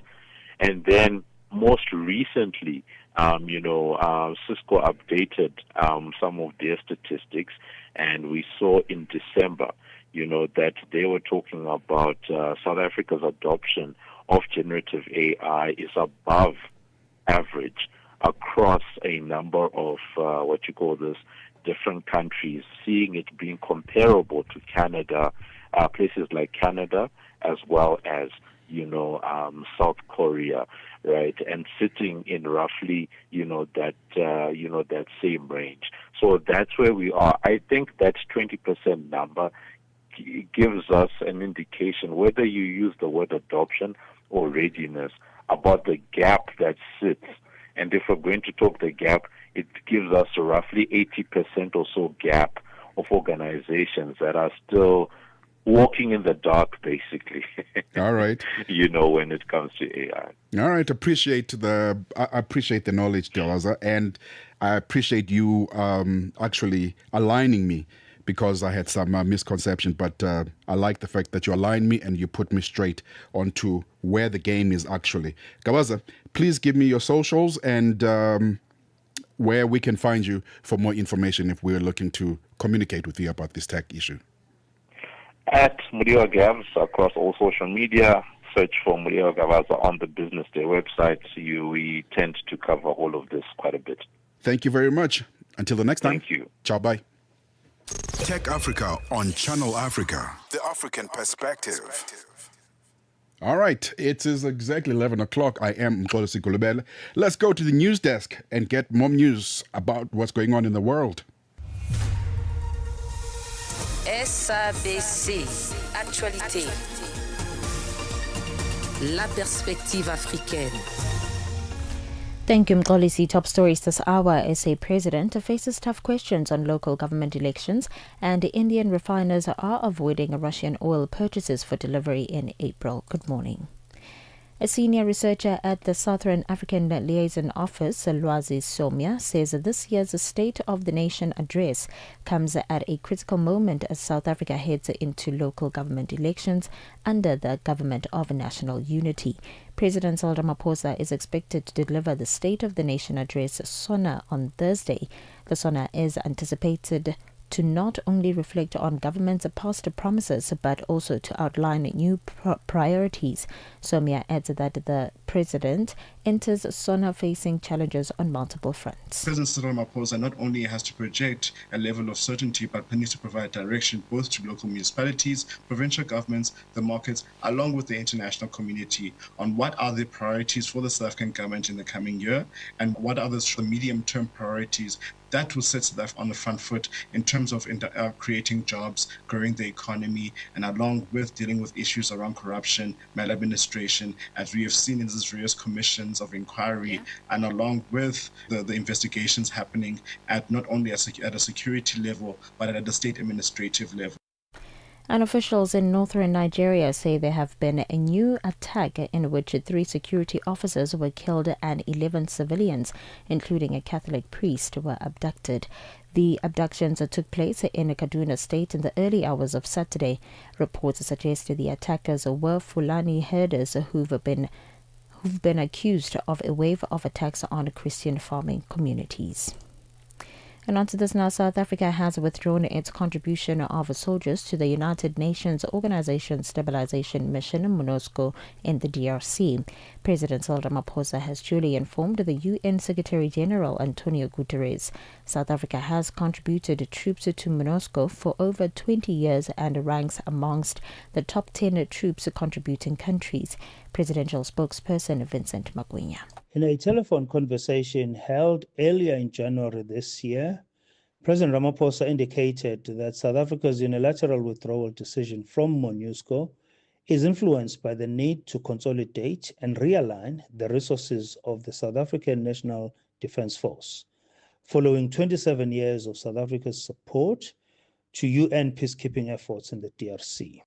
And then most recently, Cisco updated some of their statistics, and we saw in December, that they were talking about South Africa's adoption of generative AI is above average across a number of different countries, seeing it being comparable to Canada, places like Canada, as well as South Korea, right, and sitting in roughly that same range. So that's where we are. I think that 20% number gives us an indication, whether you use the word adoption or readiness, about the gap that sits. And if we're going to talk the gap, it gives us a roughly 80% or so gap of organizations that are still walking in the dark, basically. All right. When it comes to AI. All right. I appreciate the knowledge, Kawaza, and I appreciate you actually aligning me, because I had some misconception, but I like the fact that you aligned me and you put me straight onto where the game is actually. Kawaza, please give me your socials and where we can find you for more information if we're looking to communicate with you about this tech issue. At Mudiwa Gavs across all social media. Search for Mudiwa Gavaza on the Business Day website. We tend to cover all of this quite a bit. Thank you very much. Until the next time. Thank you. Ciao, bye. Tech Africa on Channel Africa, the African perspective. All right, it is exactly 11 o'clock. I am Mkolisi Kulubela. Let's go to the news desk and get more news about what's going on in the world. SABC Actualité. La perspective africaine. Thank you, Mkolisi. Top stories this hour. SA President faces tough questions on local government elections, and Indian refiners are avoiding Russian oil purchases for delivery in April. Good morning. A senior researcher at the Southern African Liaison Office, Lwazi Somya, says that this year's State of the Nation address comes at a critical moment as South Africa heads into local government elections under the Government of National Unity. President Cyril Ramaphosa is expected to deliver the State of the Nation address SONA on Thursday. The SONA is anticipated to not only reflect on government's past promises but also to outline new priorities. Somia adds that the president enters SONA facing challenges on multiple fronts. President Cyril Ramaphosa not only has to project a level of certainty but needs to provide direction both to local municipalities, provincial governments, the markets, along with the international community on what are the priorities for the South African government in the coming year and what are the medium-term priorities that will set South Africa on the front foot in terms of creating jobs, growing the economy, and along with dealing with issues around corruption, maladministration, as we have seen in these various commissions of inquiry, and along with the investigations happening at not only at a security level, but at the state administrative level. And officials in northern Nigeria say there have been a new attack in which 3 security officers were killed and 11 civilians, including a Catholic priest, were abducted. The abductions took place in Kaduna State in the early hours of Saturday. Reports suggest the attackers were Fulani herders who've been accused of a wave of attacks on Christian farming communities. And on to this now, South Africa has withdrawn its contribution of soldiers to the United Nations Organization Stabilization Mission, MONUSCO, in the DRC. President Cyril Ramaphosa has duly informed the UN Secretary-General Antonio Guterres. South Africa has contributed troops to MONUSCO for over 20 years and ranks amongst the top 10 troops contributing countries. Presidential spokesperson Vincent Magwinya. In a telephone conversation held earlier in January this year, President Ramaphosa indicated that South Africa's unilateral withdrawal decision from MONUSCO is influenced by the need to consolidate and realign the resources of the South African National Defence Force, following 27 years of South Africa's support to UN peacekeeping efforts in the DRC.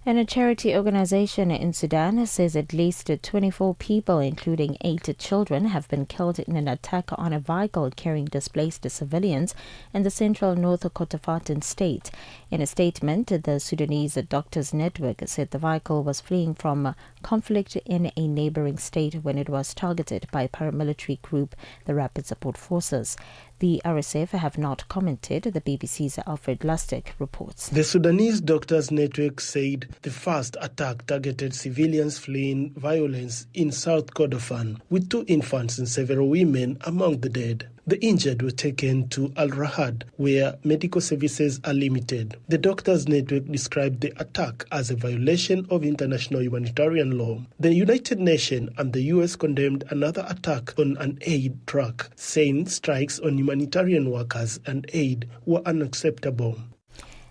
And a charity organization in Sudan says at least 24 people, including 8 children, have been killed in an attack on a vehicle carrying displaced civilians in the central North Kordofan state. In a statement, the Sudanese Doctors Network said the vehicle was fleeing from conflict in a neighboring state when it was targeted by a paramilitary group, the Rapid Support Forces. The RSF have not commented, the BBC's Alfred Lustig reports. The Sudanese Doctors Network said the first attack targeted civilians fleeing violence in South Kordofan, with 2 infants and several women among the dead. The injured were taken to Al Rahad, where medical services are limited. The Doctors Network described the attack as a violation of international humanitarian law. The United Nations and the US condemned another attack on an aid truck, saying strikes on humanitarian workers and aid were unacceptable.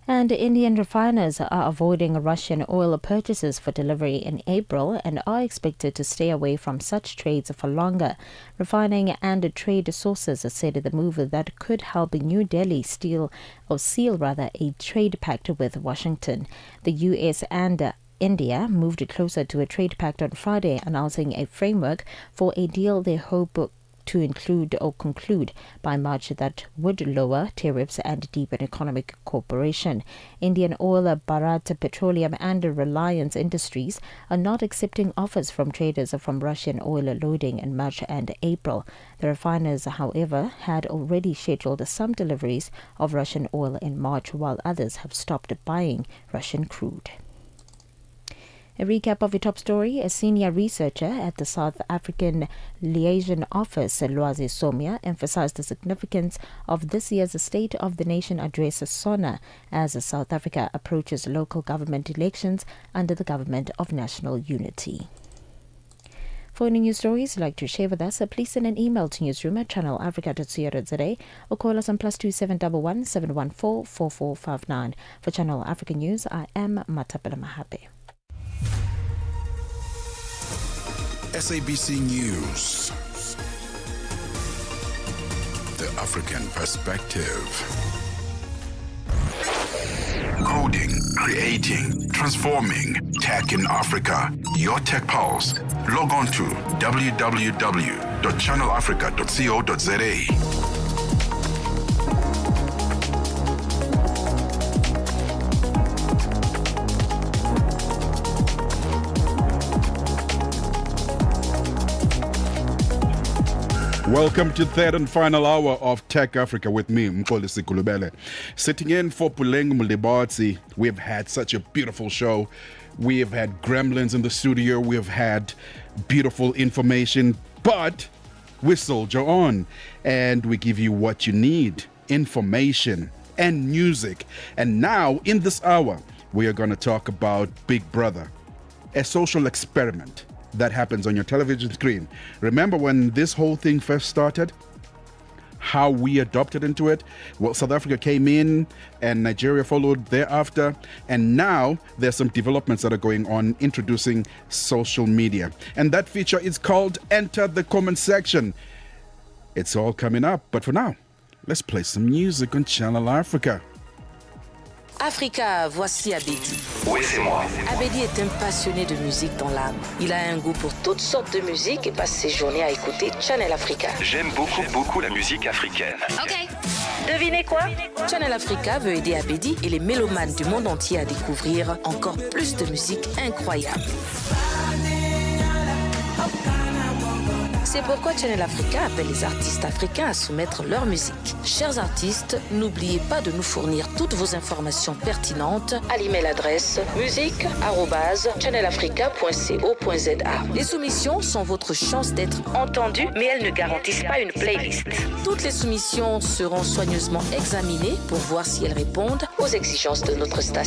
And Indian refiners are avoiding Russian oil purchases for delivery in April and are expected to stay away from such trades for longer. Refining and trade sources said the move that could help New Delhi seal a trade pact with Washington. The US and India moved closer to a trade pact on Friday, announcing a framework for a deal they hope to include or conclude by March that would lower tariffs and deepen economic cooperation. Indian Oil, Bharat Petroleum and Reliance Industries are not accepting offers from traders from Russian oil loading in March and April. The refiners, however, had already scheduled some deliveries of Russian oil in March, while others have stopped buying Russian crude. A recap of your top story. A senior researcher at the South African Liaison Office, Lwazi Somia, emphasized the significance of this year's State of the Nation address, SONA, as South Africa approaches local government elections under the Government of National Unity. For any news stories you'd like to share with us, please send an email to newsroom@channelafrica.co.za or call us on +2711 714 4459. For Channel Africa News, I am Matapela Mahape. SABC News. The African Perspective. Coding, creating, transforming tech in Africa. Your Tech Pulse. Log on to www.channelafrica.co.za. Welcome to the third and final hour of Tech Africa with me, Mxolisi Kulubele. Sitting in for Puleng Mulibatsi, we've had such a beautiful show. We have had gremlins in the studio. We have had beautiful information, but we soldier on and we give you what you need, information and music. And now in this hour, we are going to talk about Big Brother, a social experiment that happens on your television screen. Remember when this whole thing first started? How we adopted into it? Well, South Africa came in and Nigeria followed thereafter. And now there's some developments that are going on introducing social media. And that feature is called Enter the Comment Section. It's all coming up. But for now, let's play some music on Channel Africa. Africa, voici Abedi. Oui, c'est moi. Abedi est un passionné de musique dans l'âme. Il a un goût pour toutes sortes de musique et passe ses journées à écouter Channel Africa. J'aime beaucoup la musique africaine. Ok. Devinez quoi? Channel Africa veut aider Abedi et les mélomanes du monde entier à découvrir encore plus de musique incroyable. C'est pourquoi Channel Africa appelle les artistes africains à soumettre leur musique. Chers artistes, n'oubliez pas de nous fournir toutes vos informations pertinentes à l'email adresse musique@channelafrica.co.za. Les soumissions sont votre chance d'être entendues, mais elles ne garantissent pas une playlist. Toutes les soumissions seront soigneusement examinées pour voir si elles répondent aux exigences de notre station.